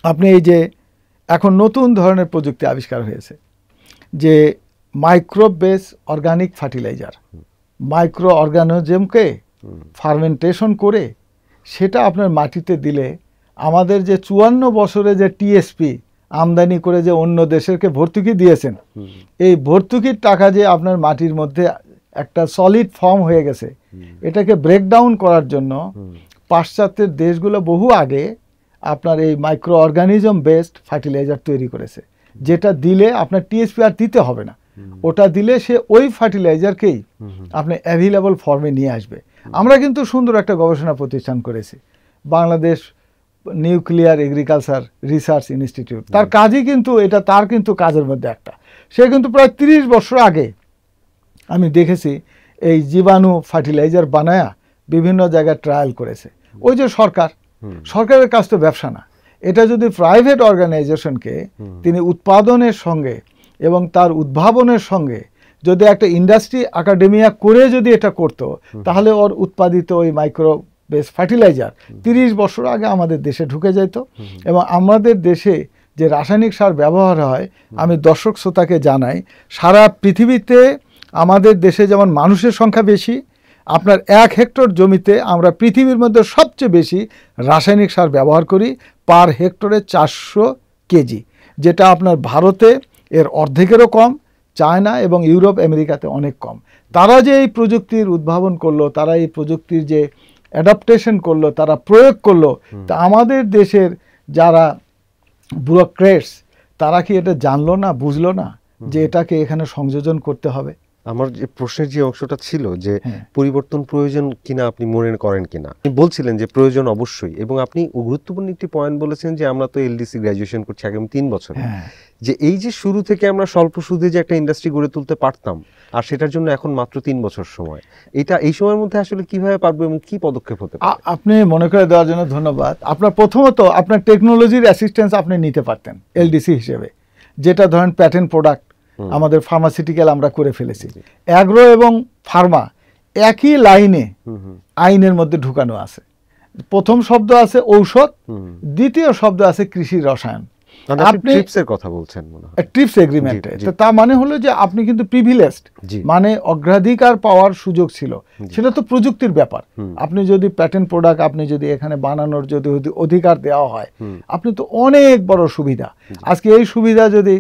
আপনি এই যে এখন নতুন ধরনের প্রযুক্তি আবিষ্কার হয়েছে, যে micro base organic fertilizer, micro অর্গানিজমকে ফার্মেন্টেশন করে সেটা আপনার মাটিতে দিলে আমাদের যে 54 বছরে যে TSP আমদানি করে যে অন্য দেশেরকে ভর্তুকি দিয়েছেন, এই ভর্তুকির টাকা যে আপনার মাটির মধ্যে একটা সলিড ফর্ম হয়ে গেছে, এটাকে ব্রেকডাউন করার জন্য পাশ্চাত্যের দেশগুলো বহু আগে আপনার এই মাইক্রো অর্গানিজম বেসড ফার্টিলাইজার তৈরি করেছে, যেটা দিলে আপনার TSP আর দিতে হবে না। ওটা দিলে সে ওই ফার্টিলাইজারকেই আপনি অ্যাভেলেবল ফর্মে নিয়ে আসবে। আমরা কিন্তু সুন্দর একটা গবেষণা প্রতিষ্ঠান করেছি, Bangladesh nuclear agriculture research institute. তার কাজই কিন্তু এটা, তার কিন্তু কাজের মধ্যে একটা, সে কিন্তু প্রায় 30 বছর আগে আমি দেখেছি এই জীবাণু ফার্টিলাইজার বানায়া বিভিন্ন জায়গায় ট্রায়াল করেছে। ওই যে সরকারের কাজ তো ব্যবসা না, এটা যদি প্রাইভেট অর্গানাইজেশনকে তিনি উৎপাদনের সঙ্গে এবং তার উদ্ভাবনের সঙ্গে যদি একটা ইন্ডাস্ট্রি একাডেমিয়া করে যদি এটা করত, তাহলে ওর উৎপাদিত ওই মাইক্রো বেস ফার্টিলাইজার 30 বছর আগে আমাদের দেশে ঢুকে যেত। এবং আমাদের দেশে যে রাসায়নিক সার ব্যবহার হয়, আমি দর্শক শ্রোতাকে জানাই, সারা পৃথিবীতে আমাদের দেশে যেমন মানুষের সংখ্যা বেশি, আপনার 1 হেক্টর জমিতে আমরা পৃথিবীর মধ্যে সবচেয়ে বেশি রাসায়নিক সার ব্যবহার করি, পার হেক্টরে 400 কেজি, যেটা আপনার ভারতে এর অর্ধেকেরও কম, চায়না এবং ইউরোপ আমেরিকাতে অনেক কম। তারা যে এই প্রযুক্তির উদ্ভাবন করলো, তারা এই প্রযুক্তির যে অ্যাডাপ্টেশন করলো, তারা প্রয়োগ করলো, তা আমাদের দেশের যারা ব্যুরোক্রেটস, তারা কি এটা জানলো না, বুঝলো না যে এটাকে এখানে সংযোজন করতে হবে? আমার যে প্রশ্নের যে অংশটা ছিল যে পরিবর্তন প্রয়োজন কিনা আপনি মনে করেন কিনা, আপনি বলছিলেন যে প্রয়োজন অবশ্যই, এবং আপনি গুরুত্বপূর্ণ একটি পয়েন্ট বলেছেন যে আমরা তো এলডিসি গ্র্যাজুয়েশন করছি আগামী 3 বছর, যে এই যে শুরু থেকে আমরা স্বল্প সুদে যে একটা ইন্ডাস্ট্রি গড়ে তুলতে পারতাম আর সেটার জন্য এখন মাত্র 3 বছর সময়, এটা এই সময়ের মধ্যে আসলে কিভাবে পারবো এবং কি পদক্ষেপ হতে পারে? আপনি মনে করে দেওয়ার জন্য ধন্যবাদ। আপনার প্রথমত আপনার টেকনোলজির অ্যাসিস্ট্যান্স আপনি নিতে পারতেন এলডিসি হিসেবে, যেটা ধরেন প্যাটেন্ট প্রোডাক্ট আমাদের ফার্মাসিউটিক্যাল আমরা করে ফেলেছি। অ্যাগ্রো এবং ফার্মা একই লাইনে আইনের মধ্যে ঢুকানো আছে। প্রথম শব্দ আছে ঔষধ, দ্বিতীয় শব্দ আছে কৃষি রসায়ন। আপনি ট্রিপসের কথা বলছেন মনে হয়, ট্রিপস এগ্রিমেন্টে। তো তার মানে হলো যে আপনি কিন্তু প্রিভিলেজড, মানে অগ্রাধিকার পাওয়ার সুযোগ ছিল। সেটা তো প্রযুক্তির ব্যাপার। আপনি যদি প্যাটেন্ট প্রোডাক্ট আপনি যদি এখানে বানানোর যদি অধিকার দেওয়া হয়, আপনি তো অনেক বড় সুবিধা। আজকে এই সুবিধা যদি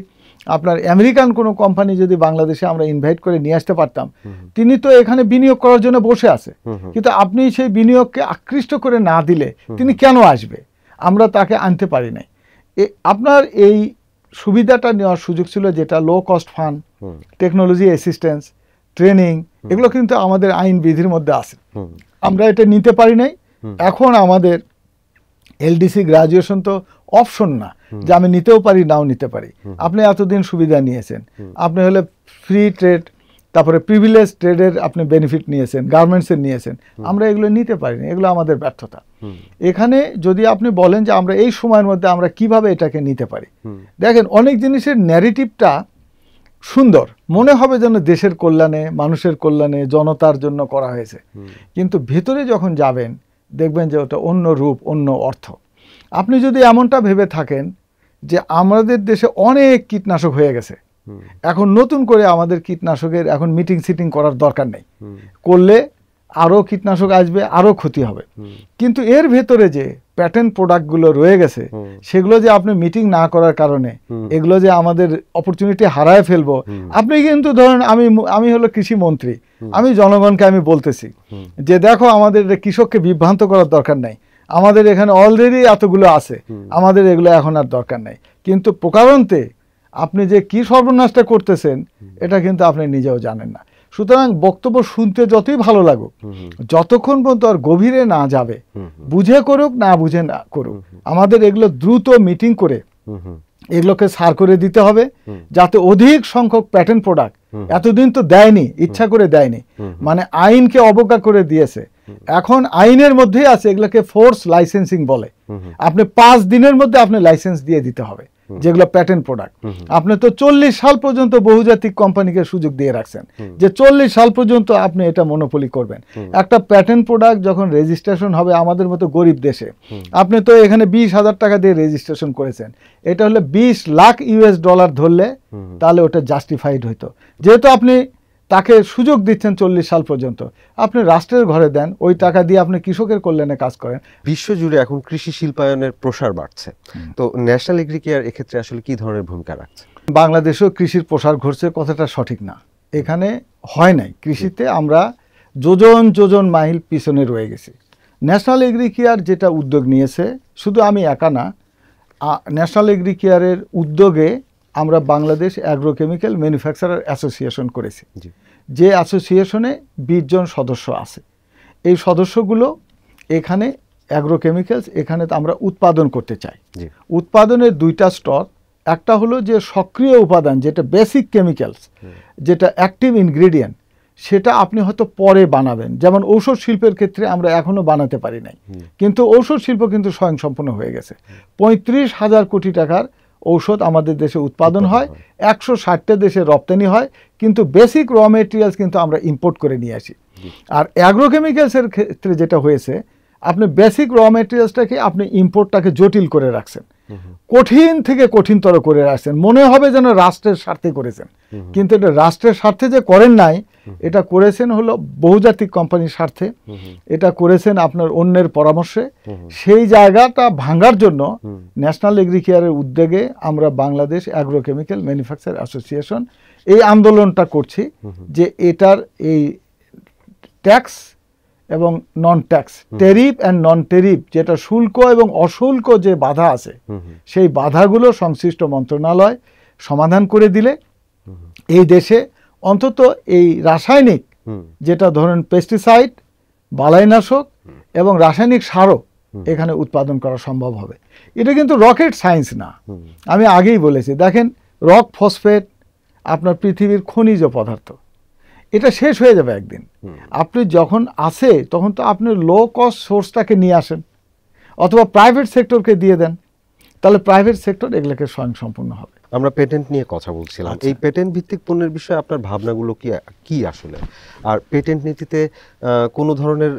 আপনার আমেরিকান কোনো কোম্পানি যদি বাংলাদেশে আমরা ইনভাইট করে নিয়ে আসতে পারতাম, তিনি তো এখানে বিনিয়োগ করার জন্য বসে আছে, কিন্তু আপনি সেই বিনিয়োগকে আকৃষ্ট করে না দিলে তিনি কেন আসবে? আমরা তাকে আনতে পারি নাই। আপনার এই সুবিধাটা নেওয়ার সুযোগ ছিল, যেটা low cost fund, technology assistance, training, এগুলো কিন্তু আমাদের আইন বিধির মধ্যে আছে। আমরা এটা নিতে পারি নাই। এখন আমাদের এলডিসি গ্রাজুয়েশন তো অপশন না যে আমি নিতেও পারি নাও নিতে পারি। আপনি এতদিন সুবিধা নিয়েছেন, আপনি হলে ফ্রি ট্রেড, তারপরে প্রিভিলেজ ট্রেডের আপনি বেনিফিট নিয়েছেন, গার্মেন্টসের নিয়েছেন। আমরা এগুলো নিতে পারিনি, এগুলো আমাদের ব্যর্থতা। এখানে যদি আপনি বলেন যে আমরা এই সময়ের মধ্যে আমরা কিভাবে এটাকে নিতে পারি, দেখেন অনেক জিনিসের ন্যারেটিভটা সুন্দর মনে হবে যেন দেশের কল্যাণে, মানুষের কল্যাণে, জনতার জন্য করা হয়েছে, কিন্তু ভেতরে যখন যাবেন দেখবেন যে ওটা অন্য রূপ, অন্য অর্থ। আপনি যদি এমনটা ভেবে থাকেন যে আমাদের দেশে অনেক কীটনাশক হয়ে গেছে, এখন নতুন করে আমাদের কীটনাশকের এখন মিটিং সিটিং করার দরকার নেই, করলে আরও কীটনাশক আসবে, আরও ক্ষতি হবে। কিন্তু এর ভেতরে যে প্যাটেন্ট প্রোডাক্টগুলো রয়ে গেছে, সেগুলো যে আপনি মিটিং না করার কারণে এগুলো যে আমাদের অপরচুনিটি হারায় ফেলবো। আপনি কিন্তু ধরেন আমি হলো কৃষি মন্ত্রী, আমি জনগণকে আমি বলতেছি যে দেখো আমাদের কৃষককে বিভ্রান্ত করার দরকার নাই, আমাদের এখানে অলরেডি এতগুলো আছে, আমাদের এগুলো এখন আর দরকার নাই। কিন্তু প্রকারান্তে আপনি যে কি সর্বনাশটা করতেছেন এটা কিন্তু আপনি নিজেও জানেন না। সুতরাং বক্তব্য শুনতে যতই ভালো লাগুক, যতক্ষণ পর্যন্ত আর গভীরে না যাবে, বুঝে করুক না বুঝে না করুক, আমাদের এগুলো দ্রুত মিটিং করে এগুলোকে সার করে দিতে হবে, যাতে অধিক সংখ্যক প্যাটেন্ট প্রোডাক্ট, এতদিন তো দেয়নি, ইচ্ছা করে দেয়নি, মানে আইনকে অবজ্ঞা করে দিয়েছে। এখন আইনের মধ্যেই আছে, এগুলোকে ফোর্স লাইসেন্সিং বলে। আপনি 5 দিনের মধ্যে আপনি লাইসেন্স দিয়ে দিতে হবে যেগুলো প্যাটেন্ট প্রোডাক্ট। আপনি তো 40 সাল পর্যন্ত বহুজাতিক কোম্পানিকে সুযোগ দিয়ে রাখছেন যে 40 সাল পর্যন্ত আপনি এটা মনোপলি করবেন। একটা প্যাটেন্ট প্রোডাক্ট যখন রেজিস্ট্রেশন হবে আমাদের মতো গরিব দেশে, আপনি তো এখানে 20,000 টাকা দিয়ে রেজিস্ট্রেশন করেছেন, এটা হলে 20 লাখ ইউএস ডলার ধরলে তাহলে ওটা জাস্টিফাইড হইতো। যেহেতু আপনি তাকে সুযোগ দিচ্ছেন 40 সাল পর্যন্ত, আপনি রাষ্ট্রের ঘরে দেন, ওই টাকা দিয়ে আপনি কৃষকের কল্যাণে কাজ করেন। বিশ্বজুড়ে এখন কৃষি শিল্পায়নের প্রসার বাড়ছে, তো ন্যাশনাল এগ্রিকেয়ার এক্ষেত্রে আসলে কি ধরনের ভূমিকা রাখছে? বাংলাদেশেও কৃষির প্রসার ঘটছে কথাটা সঠিক না, এখানে হয় নাই। কৃষিতে আমরা যোজন যোজন মাইল পিছনে রয়ে গেছি। ন্যাশনাল এগ্রিকেয়ার যেটা উদ্যোগ নিয়েছে, শুধু আমি একা না, ন্যাশনাল এগ্রিকেয়ারের উদ্যোগে আমরা বাংলাদেশ অ্যাগ্রোকেমিক্যাল ম্যানুফ্যাকচারার অ্যাসোসিয়েশন করেছি, যে অ্যাসোসিয়েশনে 20 জন সদস্য আছে। এই সদস্যগুলো এখানে অ্যাগ্রোকেমিক্যালস এখানে আমরা উৎপাদন করতে চাই। উৎপাদনের 2টা স্তর, একটা হলো যে সক্রিয় উপাদান যেটা বেসিক কেমিক্যালস, যেটা অ্যাক্টিভ ইনগ্রেডিয়েন্ট, সেটা আপনি হয়তো পরে বানাবেন। যেমন ঔষধ শিল্পের ক্ষেত্রে আমরা এখনো বানাতে পারি নাই, কিন্তু ঔষধ শিল্প কিন্তু স্বয়ংসম্পূর্ণ হয়ে গেছে। 35,000 কোটি টাকার ঔষধ আমাদের দেশে উৎপাদন হয়, 160টা দেশে রপ্তানি হয়, কিন্তু বেসিক র মেটেরিয়ালস কিন্তু আমরা ইম্পোর্ট করে নিয়ে আসি। আর অ্যাগ্রোকেমিক্যালসের ক্ষেত্রে যেটা হয়েছে, আপনি বেসিক র মেটেরিয়ালসটাকে আপনি ইম্পোর্টটাকে জটিল করে রাখছেন, কঠিন থেকে কঠিনতর করে রাখছেন, মনে হবে যেন রাষ্ট্রের স্বার্থে করেছেন, কিন্তু এটা রাষ্ট্রের স্বার্থে যে করেন নাই, এটা করেছেন হলো বহুজাতিক কোম্পানির স্বার্থে, এটা করেছেন আপনার অন্যের পরামর্শে। সেই জায়গাটা ভাঙার জন্য ন্যাশনাল এগ্রিকেয়ারের উদ্যোগে আমরা বাংলাদেশ অ্যাগ্রোকেমিক্যাল ম্যানুফ্যাকচার অ্যাসোসিয়েশন এই আন্দোলনটা করছি যে এটার এই ট্যাক্স এবং নন tax, tariff and non tariff, যেটা শুল্ক এবং অশুল্ক যে বাধা আছে, সেই বাধাগুলো সংশ্লিষ্ট মন্ত্রণালয় সমাধান করে দিলে এই দেশে অন্তত এই রাসায়নিক যেটা ধরেন পেস্টিসাইড, বালাইনাশক এবং রাসায়নিক সারও এখানে উৎপাদন করা সম্ভব হবে। এটা কিন্তু রকেট সায়েন্স না, আমি আগেই বলেছি। দেখেন, রক ফসফেট আপনার পৃথিবীর খনিজ পদার্থ, এটা শেষ হয়ে যাবে একদিন। আপনি যখন আসে তখন তো আপনি লো কস্ট সোর্সটাকে নিয়ে আসেন অথবা প্রাইভেট সেক্টরকে দিয়ে দেন, তাহলে প্রাইভেট সেক্টর এগুলোকে স্বয়ংসম্পূর্ণ হবে। আমরা পেটেন্ট নিয়ে কথা বলছিলাম। এই পেটেন্ট ভিত্তিক পণ্যের বিষয়ে আপনার ভাবনাগুলো কি আসলে? আর পেটেন্ট নীতিতে কোনো ধরনের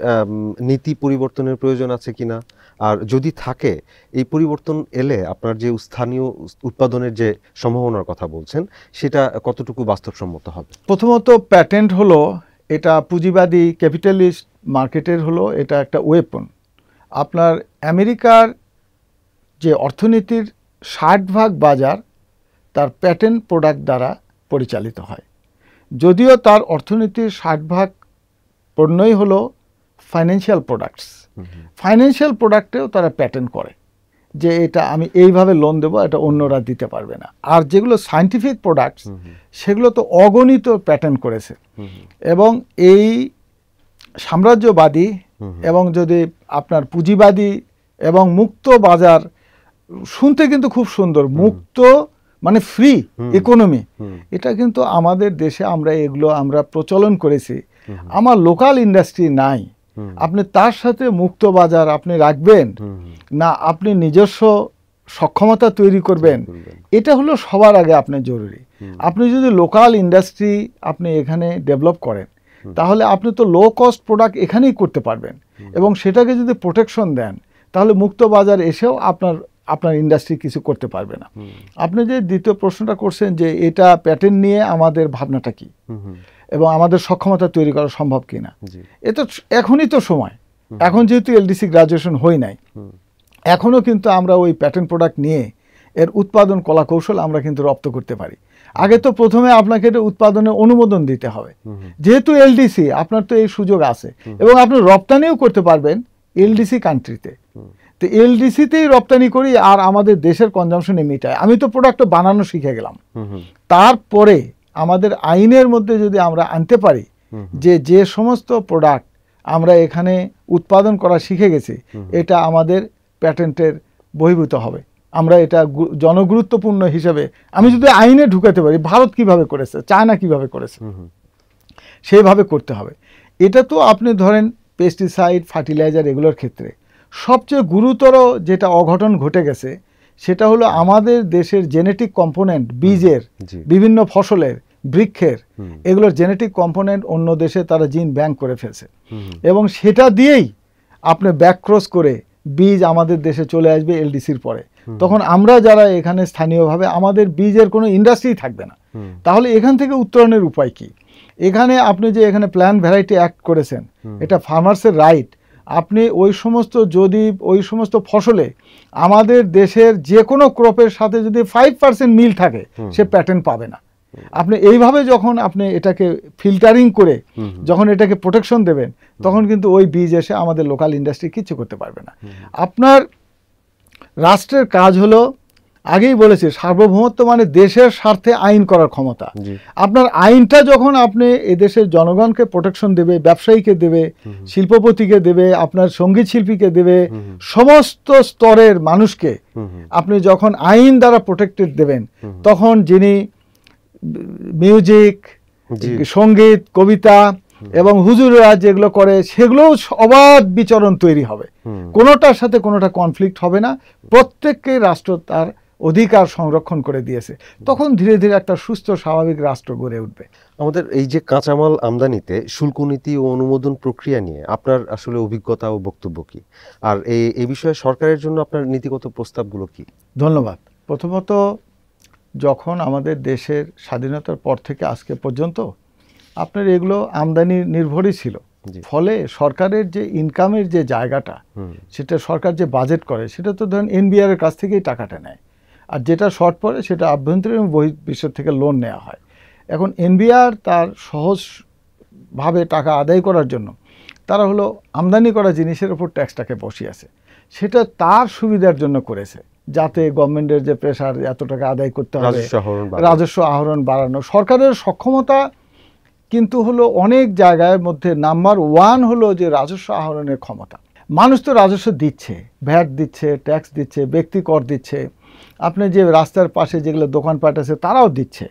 নীতি পরিবর্তনের প্রয়োজন আছে কিনা? আর যদি থাকে, এই পরিবর্তন এলে আপনার যে স্থানীয় উৎপাদনের যে সম্ভাবনার কথা বলছেন, সেটা কতটুকু বাস্তবসম্মত হবে? প্রথমত, প্যাটেন্ট হলো এটা পুঁজিবাদী ক্যাপিটালিস্ট মার্কেটের হলো এটা একটা ওয়েপন। আপনার আমেরিকার যে অর্থনীতির 60% বাজার তার প্যাটেন্ট প্রোডাক্ট দ্বারা পরিচালিত হয়, যদিও তার অর্থনীতির 60% পণ্যই হলো ফাইন্যান্সিয়াল প্রোডাক্টস। ফাইন্যান্সিয়াল প্রোডাক্টেও তারা প্যাটেন্ট করে যে এটা আমি এইভাবে লোন দেবো, এটা অন্যরা দিতে পারবে না। আর যেগুলো সায়েন্টিফিক প্রোডাক্টস সেগুলো তো অগণিত প্যাটেন্ট করেছে। এবং এই সাম্রাজ্যবাদী এবং যদি আপনার পুঁজিবাদী এবং মুক্ত বাজার, শুনতে কিন্তু খুব সুন্দর, মুক্ত মানে ফ্রি ইকোনমি, এটা কিন্তু আমাদের দেশে আমরা প্রচলন করেছি। আমার লোকাল ইন্ডাস্ট্রি নাই, আপনি তার সাথে মুক্ত বাজার আপনি রাখবেন না, আপনি নিজস্ব সক্ষমতা তৈরি করবেন, এটা হলো সবার আগে আপনার জরুরি। আপনি যদি লোকাল ইন্ডাস্ট্রি আপনি এখানে ডেভেলপ করেন, তাহলে আপনি তো লো কস্ট প্রোডাক্ট এখানেই করতে পারবেন এবং সেটাকে যদি প্রোটেকশন দেন, তাহলে মুক্ত বাজার এসেও আপনার ইন্ডাস্ট্রি কিছু করতে পারবে না। আপনি যে দ্বিতীয় প্রশ্নটা করছেন যে এটা প্যাটেন্ট নিয়ে আমাদের ভাবনাটা কি এবং আমাদের সক্ষমতা তৈরি করা সম্ভব কিনা, এটা এখনই তো সময়। এখন যেহেতু এলডিসি গ্রাজুয়েশন হই নাই, এখনও কিন্তু আমরা ওই প্যাটেন্ট প্রোডাক্ট নিয়ে এর উৎপাদন কলা কৌশল আমরা কিন্তু রপ্ত করতে পারি। আগে তো প্রথমে আপনাকে এটা উৎপাদনের অনুমোদন দিতে হবে। যেহেতু এলডিসি, আপনার তো এই সুযোগ আছে এবং আপনি রপ্তানিও করতে পারবেন এলডিসি কান্ট্রিতে। তো এলডিসিতেই রপ্তানি করি আর আমাদের দেশের কনজামশনে মিটায়। আমি তো প্রোডাক্ট বানানো শিখে গেলাম। তারপরে আমাদের আইনের মধ্যে যদি আমরা আনতে পারি যে সমস্ত প্রোডাক্ট আমরা এখানে উৎপাদন করা শিখে গেছি, এটা আমাদের প্যাটেন্টের বহির্ভূত হবে। আমরা এটা জনগুরুত্বপূর্ণ হিসেবে আমি যদি আইনে ঢুকাতে পারি, ভারত কিভাবে করেছে, চায়না কিভাবে করেছে, সেইভাবে করতে হবে। এটা তো আপনি ধরেন পেস্টিসাইড, ফার্টিলাইজার এগুলোর ক্ষেত্রে সবচেয়ে গুরুতর যেটা অঘটন ঘটে গেছে সেটা হলো আমাদের দেশের জেনেটিক কম্পোনেন্ট, বীজের, বিভিন্ন ফসলের, বৃক্ষের, এগুলোর জেনেটিক কম্পোনেন্ট অন্য দেশে তারা জিন ব্যাংক করে ফেলছে এবং সেটা দিয়েই আপনি ব্যাকক্রস করে বীজ আমাদের দেশে চলে আসবে এলডিসির পরে। তখন আমরা যারা এখানে স্থানীয়ভাবে, আমাদের বীজের কোনো ইন্ডাস্ট্রি থাকবে না। তাহলে এখান থেকে উত্তরণের উপায় কি? এখানে আপনি যে এখানে প্ল্যান্ট ভ্যারাইটি অ্যাক্ট করেছেন, এটা ফার্মার্সের রাইট। আপনি ওই সমস্ত ফসলে আমাদের দেশের যে কোনো ক্রপের সাথে যদি 5% মিল থাকে, সে প্যাটেন্ট পাবে না। আপনি এইভাবে যখন আপনি এটাকে ফিল্টারিং করে যখন এটাকে প্রোটেকশন দেবেন, তখন কিন্তু ওই বীজ এসে আমাদের লোকাল ইন্ডাস্ট্রি কিচ্ছু করতে পারবে না। আপনার রাষ্ট্রের কাজ হলো, আগেই বলেছি, সার্বভৌমত্ব মানে দেশের স্বার্থে আইন করার ক্ষমতা। আপনার আইনটা যখন আপনি এদেশের জনগণকে প্রোটেকশন দেবে, ব্যবসায়ীকে দেবে, শিল্পপতিকে দেবে, আপনার সঙ্গীত শিল্পীকে দেবে, সমস্ত স্তরের মানুষকে আপনি যখন আইন দ্বারা প্রোটেক্টেড দেবেন, তখন যিনি মিউজিক, সঙ্গীত, কবিতা এবং হুজুররা যেগুলো করে সেগুলোও অবাধ বিচরণ তৈরি হবে, কোনোটার সাথে কোনোটা কনফ্লিক্ট হবে না। প্রত্যেককে রাষ্ট্র তার অধিকার সংরক্ষণ করে দিয়েছে, তখন ধীরে ধীরে একটা সুস্থ স্বাভাবিক রাষ্ট্র গড়ে উঠবে। আমাদের এই যে কাঁচামাল আমদানিতে শুল্ক নীতি ও অনুমোদন প্রক্রিয়া নিয়ে আপনার আসলে অভিজ্ঞতা ও বক্তব্য কি, আর এই বিষয়ে সরকারের জন্য আপনার নীতিগত প্রস্তাবগুলো কি? ধন্যবাদ। প্রথমত, যখন আমাদের দেশের স্বাধীনতার পর থেকে আজকে পর্যন্ত আপনার এগুলো আমদানি নির্ভরই ছিল, ফলে সরকারের যে ইনকামের যে জায়গাটা, সেটা সরকার যে বাজেট করে, সেটা তো ধরেন এনবিআর এর কাছ থেকেই টাকাটা নেয়, আর যেটা শর্ট পড়ে সেটা আভ্যন্তরীণ বহির্বিশ্ব থেকে লোন নেওয়া হয়। এখন এনবিআর তার সহজভাবে টাকা আদায় করার জন্য তারা হলো আমদানি করা জিনিসের উপর ট্যাক্সটাকে বসিয়েছে। সেটা তার সুবিধার জন্য করেছে, যাতে গভর্নমেন্টের যে প্রেশার, এত টাকা আদায় করতে হবে, রাজস্ব আহরণ বাড়ানো। সরকারের সক্ষমতা কিন্তু হলো অনেক জায়গার মধ্যে নাম্বার 1 হলো যে রাজস্ব আহরণের ক্ষমতা। মানুষ তো রাজস্ব দিচ্ছে, ভ্যাট দিচ্ছে, ট্যাক্স দিচ্ছে, ব্যক্তি কর দিচ্ছে, আপনি যে রাস্তার পাশে যেগুলো দোকানপাট আছে তারাও দিচ্ছে।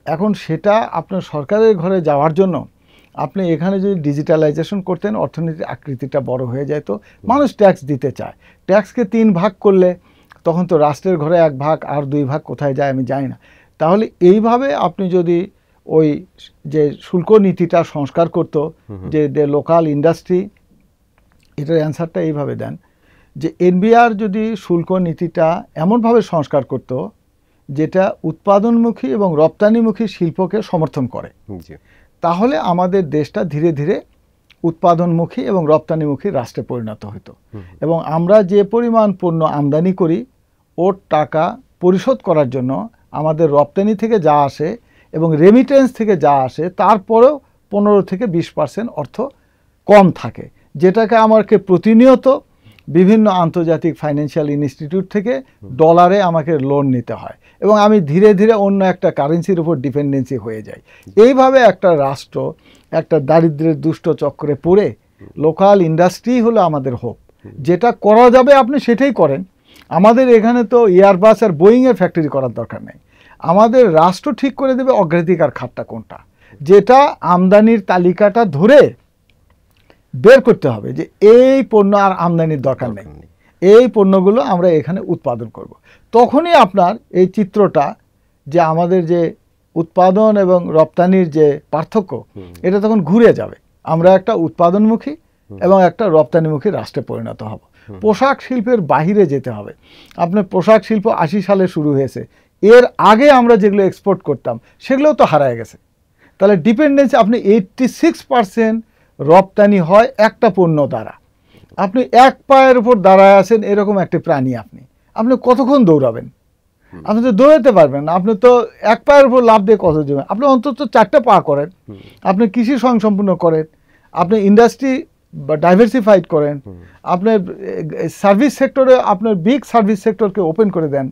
এখন সেটা আপনার সরকারের ঘরে যাওয়ার জন্য আপনি এখানে যদি ডিজিটালাইজেশন করতেন, অর্থনীতির আকৃতিটা বড় হয়ে যেত। মানুষ ট্যাক্স দিতে চায়, ট্যাক্সকে 3 ভাগ করলে তখন তো রাষ্ট্রের ঘরে 1 ভাগ আর 2 ভাগ কোথায় যায় আমি জানি না। তাহলে এইভাবে আপনি যদি ওই যে শুল্ক নীতিটা সংস্কার করতো, যে লোকাল ইন্ডাস্ট্রি, এটার অ্যান্সারটা এইভাবে দেন যে এনবিআর যদি শুল্ক নীতিটা এমনভাবে সংস্কার করত যেটা উৎপাদনমুখী এবং রপ্তানিমুখী শিল্পকে সমর্থন করে, তাহলে আমাদের দেশটা ধীরে ধীরে উৎপাদনমুখী এবং রপ্তানিমুখী রাষ্ট্রে পরিণত হতো। এবং আমরা যে পরিমাণ পণ্য আমদানি করি ওর টাকা পরিশোধ করার জন্য আমাদের রপ্তানি থেকে যা আসে এবং রেমিটেন্স থেকে যা আসে তারপরেও 15 থেকে 20% অর্থ কম থাকে, যেটাকে আমাকে প্রতিনিয়ত বিভিন্ন আন্তর্জাতিক ফাইন্যান্সিয়াল ইনস্টিটিউট থেকে ডলারে আমাকে লোন নিতে হয় এবং আমি ধীরে ধীরে অন্য একটা কারেন্সির উপর ডিপেন্ডেন্সি হয়ে যাই। এইভাবে একটা রাষ্ট্র একটা দারিদ্র্যের দুষ্ট চক্রে পড়ে, লোকাল ইন্ডাস্ট্রি হলো আমাদের হোপ। যেটা করা যাবে আপনি সেটাই করেন। আমাদের এখানে তো এয়ারবাস আর বোয়িংয়ের ফ্যাক্টরি করার দরকার নেই। আমাদের রাষ্ট্র ঠিক করে দেবে অগ্রাধিকার খাতটা কোনটা, যেটা আমদানির তালিকাটা ধরে বের করতে হবে যে এই পণ্য আর আমদানির দরকার নেই, এই পণ্যগুলো আমরা এখানে উৎপাদন করব। তখনই আপনার এই চিত্রটা যে আমাদের যে উৎপাদন এবং রপ্তানির যে পার্থক্য এটা তখন ঘুরে যাবে। আমরা একটা উৎপাদনমুখী এবং একটা রপ্তানিমুখী রাষ্ট্রে পরিণত হব। পোশাক শিল্পের বাহিরে যেতে হবে। আপনার পোশাক শিল্প 80 সালে শুরু হয়েছে, এর আগে আমরা যেগুলো এক্সপোর্ট করতাম সেগুলোও তো হারায় গেছে। তাহলে ডিপেন্ডেন্সি আপনি 86% রপ্তানি হয় একটা পণ্য দ্বারা। আপনি এক পায়ের উপর দাঁড়ায় আছেন এরকম একটি প্রাণী, আপনি কতক্ষণ দৌড়াবেন? আপনি তো দৌড়াতে পারবেন না। আপনি তো এক পায়ের উপর লাফ দিয়ে কত যাবেন? আপনি অন্তত 4টা পা করেন, আপনি কৃষি স্বয়ংসম্পূর্ণ করেন, আপনি ইন্ডাস্ট্রি ডাইভার্সিফাইড করেন, আপনার সার্ভিস সেক্টরে আপনার বিগ সার্ভিস সেক্টরকে ওপেন করে দেন,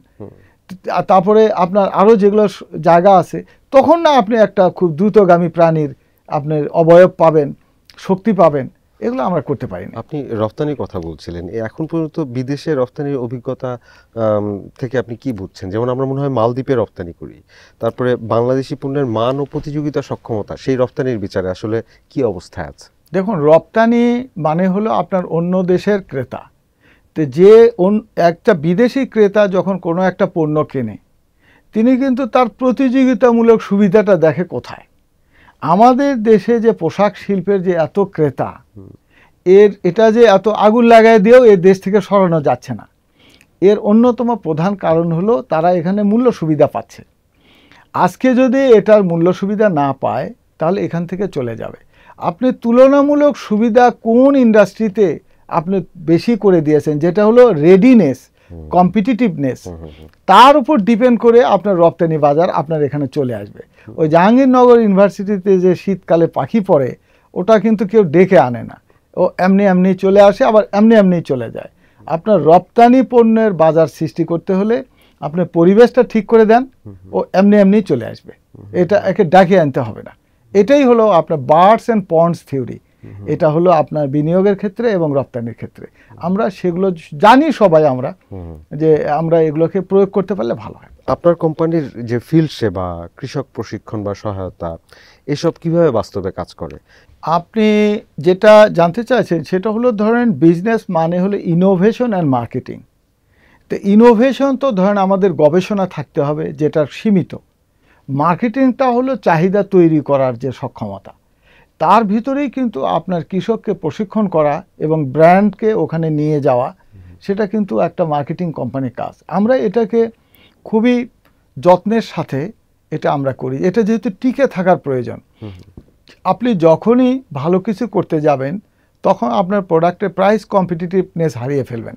তারপরে আপনার আরও যেগুলো জায়গা আছে, তখন না আপনি একটা খুব দ্রুতগামী প্রাণীর আপনার অবয়ব পাবেন, শক্তি পাবেন। এগুলো আমরা করতে পারি না। আপনি রপ্তানির কথা বলছিলেন, এখন পর্যন্ত বিদেশে রপ্তানির অভিজ্ঞতা থেকে আপনি কি বুঝছেন? যেমন আমরা মনে হয় মালদ্বীপে রপ্তানি করি, তারপরে বাংলাদেশি পণ্যের মান ও প্রতিযোগিতা সক্ষমতা, সেই রপ্তানির বিচারে আসলে কি অবস্থায় আছে? দেখুন, রপ্তানি মানে হলো আপনার অন্য দেশের ক্রেতা। তো যে একটা বিদেশি ক্রেতা যখন কোনো একটা পণ্য কেনে, তিনি কিন্তু তার প্রতিযোগিতামূলক সুবিধাটা দেখে কোথায়। আমাদের দেশে যে পোশাক শিল্পের যে এত ক্রেতা, এটা যে এত আগুন লাগায় দিয়েও এর দেশ থেকে সরানো যাচ্ছে না, এর অন্যতম প্রধান কারণ হলো তারা এখানে মূল্য সুবিধা পাচ্ছে। আজকে যদি এটার মূল্য সুবিধা না পায় তাহলে এখান থেকে চলে যাবে। আপনি তুলনামূলক সুবিধা কোন ইন্ডাস্ট্রিতে আপনি বেশি করে দিয়েছেন, যেটা হলো রেডিনেস, কম্পিটিটিভনেস, তার উপর ডিপেন্ড করে আপনার রপ্তানি বাজার আপনার এখানে চলে আসবে। ওই জাহাঙ্গীরনগর ইউনিভার্সিটিতে যে শীতকালে পাখি পড়ে, ওটা কিন্তু কেউ ডেকে আনে না, ও এমনি এমনি চলে আসে, আবার এমনি এমনি চলে যায়। আপনার রপ্তানি পণ্যের বাজার সৃষ্টি করতে হলে আপনি পরিবেশটা ঠিক করে দেন, ও এমনি এমনি চলে আসবে, এটা একে ডাকে আনতে হবে না। এটাই হলো আপনার বার্ডস অ্যান্ড পন্ডস থিওরি। এটা হলো আপনার বিনিয়োগের ক্ষেত্রে এবং রপ্তানির ক্ষেত্রে। আমরা সেগুলো জানি সবাই, আমরা যে আমরা এগুলোকে প্রয়োগ করতে পারলে ভালো হয়। আপনার কোম্পানির যে ফিল্ড সেবা, কৃষক প্রশিক্ষণ বা সহায়তা, এসব কিভাবে বাস্তবে কাজ করে? আপনি যেটা জানতে চাইছেন সেটা হলো, ধরেন বিজনেস মানে হলো ইনোভেশন অ্যান্ড মার্কেটিং। তো ইনোভেশন তো ধরেন আমাদের গবেষণা থাকতে হবে, যেটা সীমিত। মার্কেটিংটা হলো চাহিদা তৈরি করার যে সক্ষমতা, তার ভিতরেই কিন্তু আপনার কৃষককে প্রশিক্ষণ করা এবং ব্র্যান্ডকে ওখানে নিয়ে যাওয়া, সেটা কিন্তু একটা মার্কেটিং কোম্পানির কাজ। আমরা এটাকে খুবই যত্নের সাথে এটা আমরা করি। এটা যেহেতু টিকে থাকার প্রয়োজন, আপনি যখনই ভালো কিছু করতে যাবেন তখন আপনার প্রোডাক্টের প্রাইস কম্পিটিটিভনেস হারিয়ে ফেলবেন।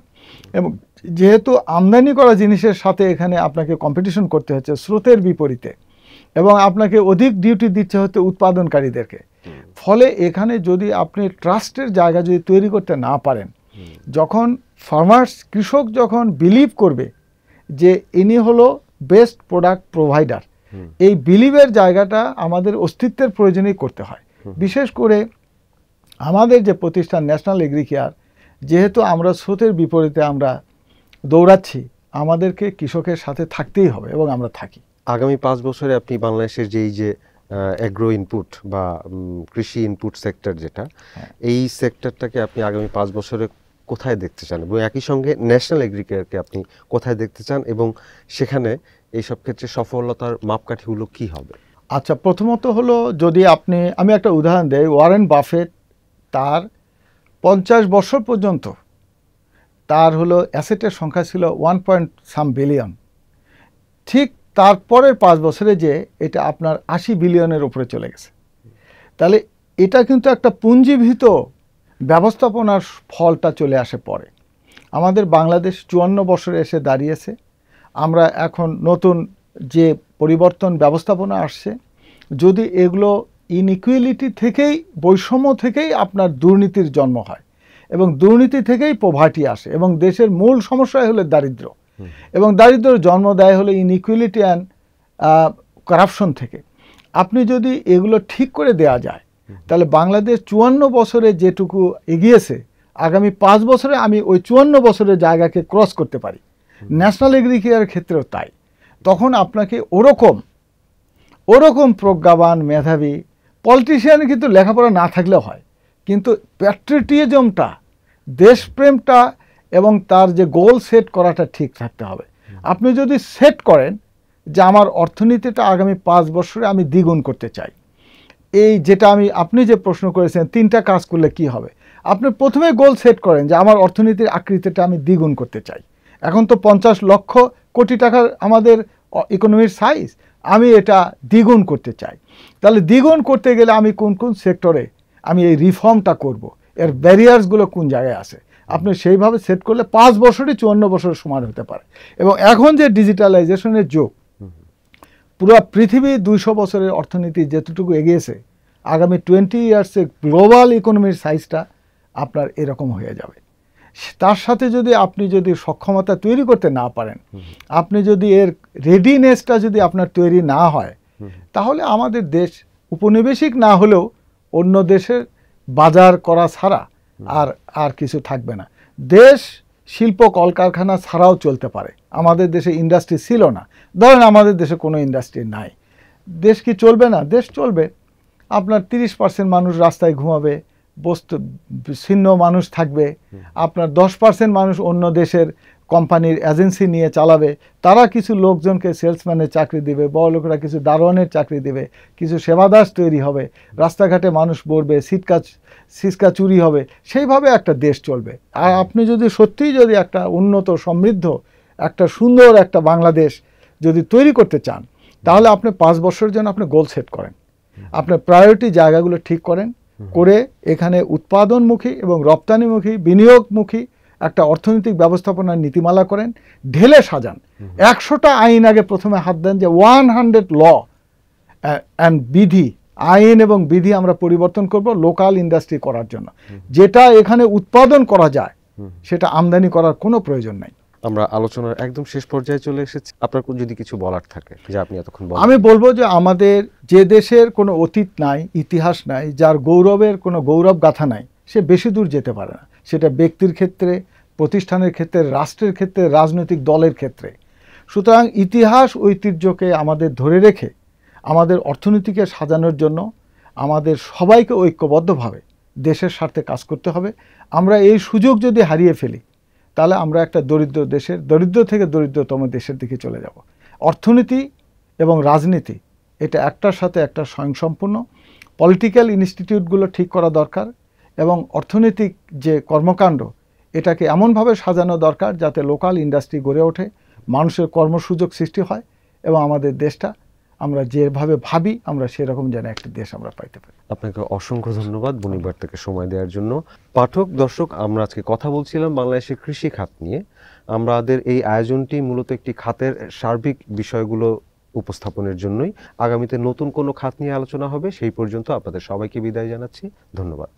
এবং যেহেতু আমদানি করা জিনিসের সাথে এখানে আপনাকে কম্পিটিশন করতে হচ্ছে স্রোতের বিপরীতে, এবং আপনাকে অধিক ডিউটি দিচ্ছে হচ্ছে উৎপাদনকারীদেরকে, ফলে এখানে যদি আপনি ট্রাস্টের জায়গা যদি তৈরি করতে না পারেন, যখন ফার্মার্স, কৃষক যখন বিলিভ করবে যে ইনি হলো বেস্ট প্রোডাক্ট প্রোভাইডার, এই বিলিভের জায়গাটা আমাদের অস্তিত্বের প্রয়োজনেই করতে হয়। বিশেষ করে আমাদের যে প্রতিষ্ঠান ন্যাশনাল এগ্রিকেয়ার, যেহেতু আমরা স্রোতের বিপরীতে আমরা দৌড়াচ্ছি, আমাদেরকে কৃষকের সাথে থাকতেই হবে এবং আমরা থাকি। আগামী 5 বছরে আপনি বাংলাদেশের যে অ্যাগ্রো ইনপুট বা কৃষি ইনপুট সেক্টর যেটা, এই সেক্টরটাকে আপনি আগামী 5 বছরে কোথায় দেখতে চান, এবং একই সঙ্গে ন্যাশনাল এগ্রিকেয়ারকে আপনি কোথায় দেখতে চান, এবং সেখানে এইসব ক্ষেত্রে সফলতার মাপকাঠিগুলো কি হবে? আচ্ছা, প্রথমত হলো, যদি আমি একটা উদাহরণ দেই, ওয়ারেন বাফেট তার 50 বছর পর্যন্ত তার হলো অ্যাসেটের সংখ্যা ছিল 1 বিলিয়ন। ঠিক তারপরের 5 বছরে যে এটা আপনার 80 বিলিয়নের উপরে চলে গেছে। তাহলে এটা কিন্তু একটা পুঞ্জীভূত ব্যবস্থাপনার ফলটা চলে আসে পরে। আমাদের বাংলাদেশ 54 বছরে এসে দাঁড়িয়েছে। আমরা এখন নতুন যে পরিবর্তন ব্যবস্থাপনা আসছে, যদি এগুলো ইনইকুয়ালিটি থেকেই, বৈষম্য থেকেই আপনার দুর্নীতির জন্ম হয়, এবং দুর্নীতি থেকেই পভার্টি আসে, এবং দেশের মূল সমস্যাই হলো দারিদ্র, এবং দারিদ্র্যের জন্ম দেয় হলো ইনইকুয়ালিটি অ্যান্ড কারাপশন থেকে। আপনি যদি এগুলো ঠিক করে দেয়া যায়, তাহলে বাংলাদেশ 54 বছরে যেটুকু এগিয়েছে, আগামী 5 বছরে আমি ওই 54 বছরের জায়গাকে ক্রস করতে পারি। ন্যাশনাল এগ্রিকেয়ারের ক্ষেত্রেও তাই। তখন আপনাকে ওরকম প্রজ্ঞাবান, মেধাবী পলিটিশিয়ান কিন্তু লেখাপড়া না থাকলেও হয়, কিন্তু প্যাট্রিয়টিজমটা, দেশপ্রেমটা এবং তার যে গোল সেট করাটা ঠিক থাকতে হবে। আপনি যদি সেট করেন যে আমার অর্থনীতিটা আগামী 5 বছরে আমি দ্বিগুণ করতে চাই, এই যেটা আপনি যে প্রশ্ন করেছেন 3টা কাজ করলে কি হবে, আপনি প্রথমে গোল সেট করেন যে আমার অর্থনীতির আকৃতিটা আমি দ্বিগুণ করতে চাই। এখন তো 50 লক্ষ কোটি টাকার আমাদের ইকোনমির সাইজ, আমি এটা দ্বিগুণ করতে চাই। তাহলে দ্বিগুণ করতে গেলে আমি কোন কোন সেক্টরে আমি এই রিফর্মটা করব, এর ব্যারিয়ার্সগুলো কোন জায়গায় আছে, আপনি সেইভাবে সেট করলে 5 বছরই 54 বছরের সমান হতে পারে। এবং এখন যে ডিজিটালাইজেশনের যুগ, পুরো পৃথিবী 200 বছরের অর্থনীতি যেতটুকু এগিয়েছে, আগামী 20 ইয়ার্সে গ্লোবাল ইকোনমির সাইজটা আপনার এরকম হয়ে যাবে। তার সাথে আপনি যদি সক্ষমতা তৈরি করতে না পারেন, আপনি যদি এর রেডিনেসটা যদি আপনার তৈরি না হয়, তাহলে আমাদের দেশ উপনিবেশিক না হলেও অন্য দেশের বাজার করা ছাড়া আর কিছু থাকবে না। দেশ শিল্প কলকারখানা ছাড়াও চলতে পারে। আমাদের দেশে ইন্ডাস্ট্রি ছিল না, ধরেন আমাদের দেশে কোনো ইন্ডাস্ট্রি নাই, দেশ কি চলবে না? দেশ চলবে। আপনার 30% মানুষ রাস্তায় ঘুমাবে, ছিন্ন মানুষ থাকবে, আপনার 10% মানুষ অন্য দেশের কোম্পানির এজেন্সি নিয়ে চালাবে, তারা কিছু লোকজনকে সেলসম্যানের চাকরি দিবে, বড় লোকেরা কিছু দারোয়ানের চাকরি দিবে, কিছু সেবাদাস তৈরি হবে, রাস্তাঘাটে মানুষ পড়বে, সিসকা চুরি হবে, সেইভাবে একটা দেশ চলবে। আর আপনি যদি সত্যিই যদি একটা উন্নত, সমৃদ্ধ, একটা সুন্দর একটা বাংলাদেশ যদি তৈরি করতে চান, তাহলে আপনি 5 বছরের জন্য আপনি গোল সেট করেন, আপনার প্রায়োরিটি জায়গাগুলো ঠিক করেন, করে এখানে উৎপাদনমুখী এবং রপ্তানিমুখী, বিনিয়োগমুখী একটা অর্থনৈতিক ব্যবস্থাপনার নীতিমালা করেন, ঢেলে সাজান। 100টা আইন আগে প্রথমে হাত দেন, যে 100 ল অ্যান্ড বিধি, আইন এবং বিধি আমরা পরিবর্তন করব লোকাল ইন্ডাস্ট্রি করার জন্য। যেটা এখানে উৎপাদন করা যায় সেটা আমদানি করার কোনো প্রয়োজন নাই। আমরা আলোচনার একদম শেষ পর্যায়ে চলে এসেছি। আপনার যদি কিছু বলার থাকে যা আপনি এতক্ষণ বলেন। আমি বলবো যে আমাদের যে দেশের কোনো অতীত নাই, ইতিহাস নাই, যার গৌরবের কোনো গৌরব গাথা নাই, সে বেশি দূর যেতে পারে না। সেটা ব্যক্তির ক্ষেত্রে, প্রতিষ্ঠানের ক্ষেত্রে, রাষ্ট্রের ক্ষেত্রে, রাজনৈতিক দলের ক্ষেত্রে। সুতরাং ইতিহাস ঐতিহ্যকে আমাদের ধরে রেখে আমাদের অর্থনীতিকে সাজানোর জন্য আমাদের সবাইকে ঐক্যবদ্ধভাবে দেশের স্বার্থে কাজ করতে হবে। আমরা এই সুযোগ যদি হারিয়ে ফেলি, তাহলে আমরা একটা দরিদ্র থেকে দরিদ্রতম দেশের দিকে চলে যাব। অর্থনীতি এবং রাজনীতি এটা একটার সাথে একটা স্বয়ংসম্পূর্ণ। পলিটিক্যাল ইনস্টিটিউটগুলো ঠিক করা দরকার, এবং অর্থনৈতিক যে কর্মকাণ্ড এটাকে এমনভাবে সাজানো দরকার যাতে লোকাল ইন্ডাস্ট্রি গড়ে ওঠে, মানুষের কর্মসুযোগ সৃষ্টি হয়, এবং আমাদের দেশটা আমরা যেভাবে ভাবি আমরা সেরকম যেন একটা দেশ আমরা পাইতে পারি। আপনাকে অসংখ্য ধন্যবাদ বনিবার থেকে সময় দেওয়ার জন্য। পাঠক দর্শক, আমরা আজকে কথা বলছিলাম বাংলাদেশের কৃষি খাত নিয়ে। আমাদের এই আয়োজনটি মূলত একটি খাতের সার্বিক বিষয়গুলো উপস্থাপনের জন্যই। আগামীতে নতুন কোনো খাত নিয়ে আলোচনা হবে। সেই পর্যন্ত আপনাদের সবাইকে বিদায় জানাচ্ছি। ধন্যবাদ।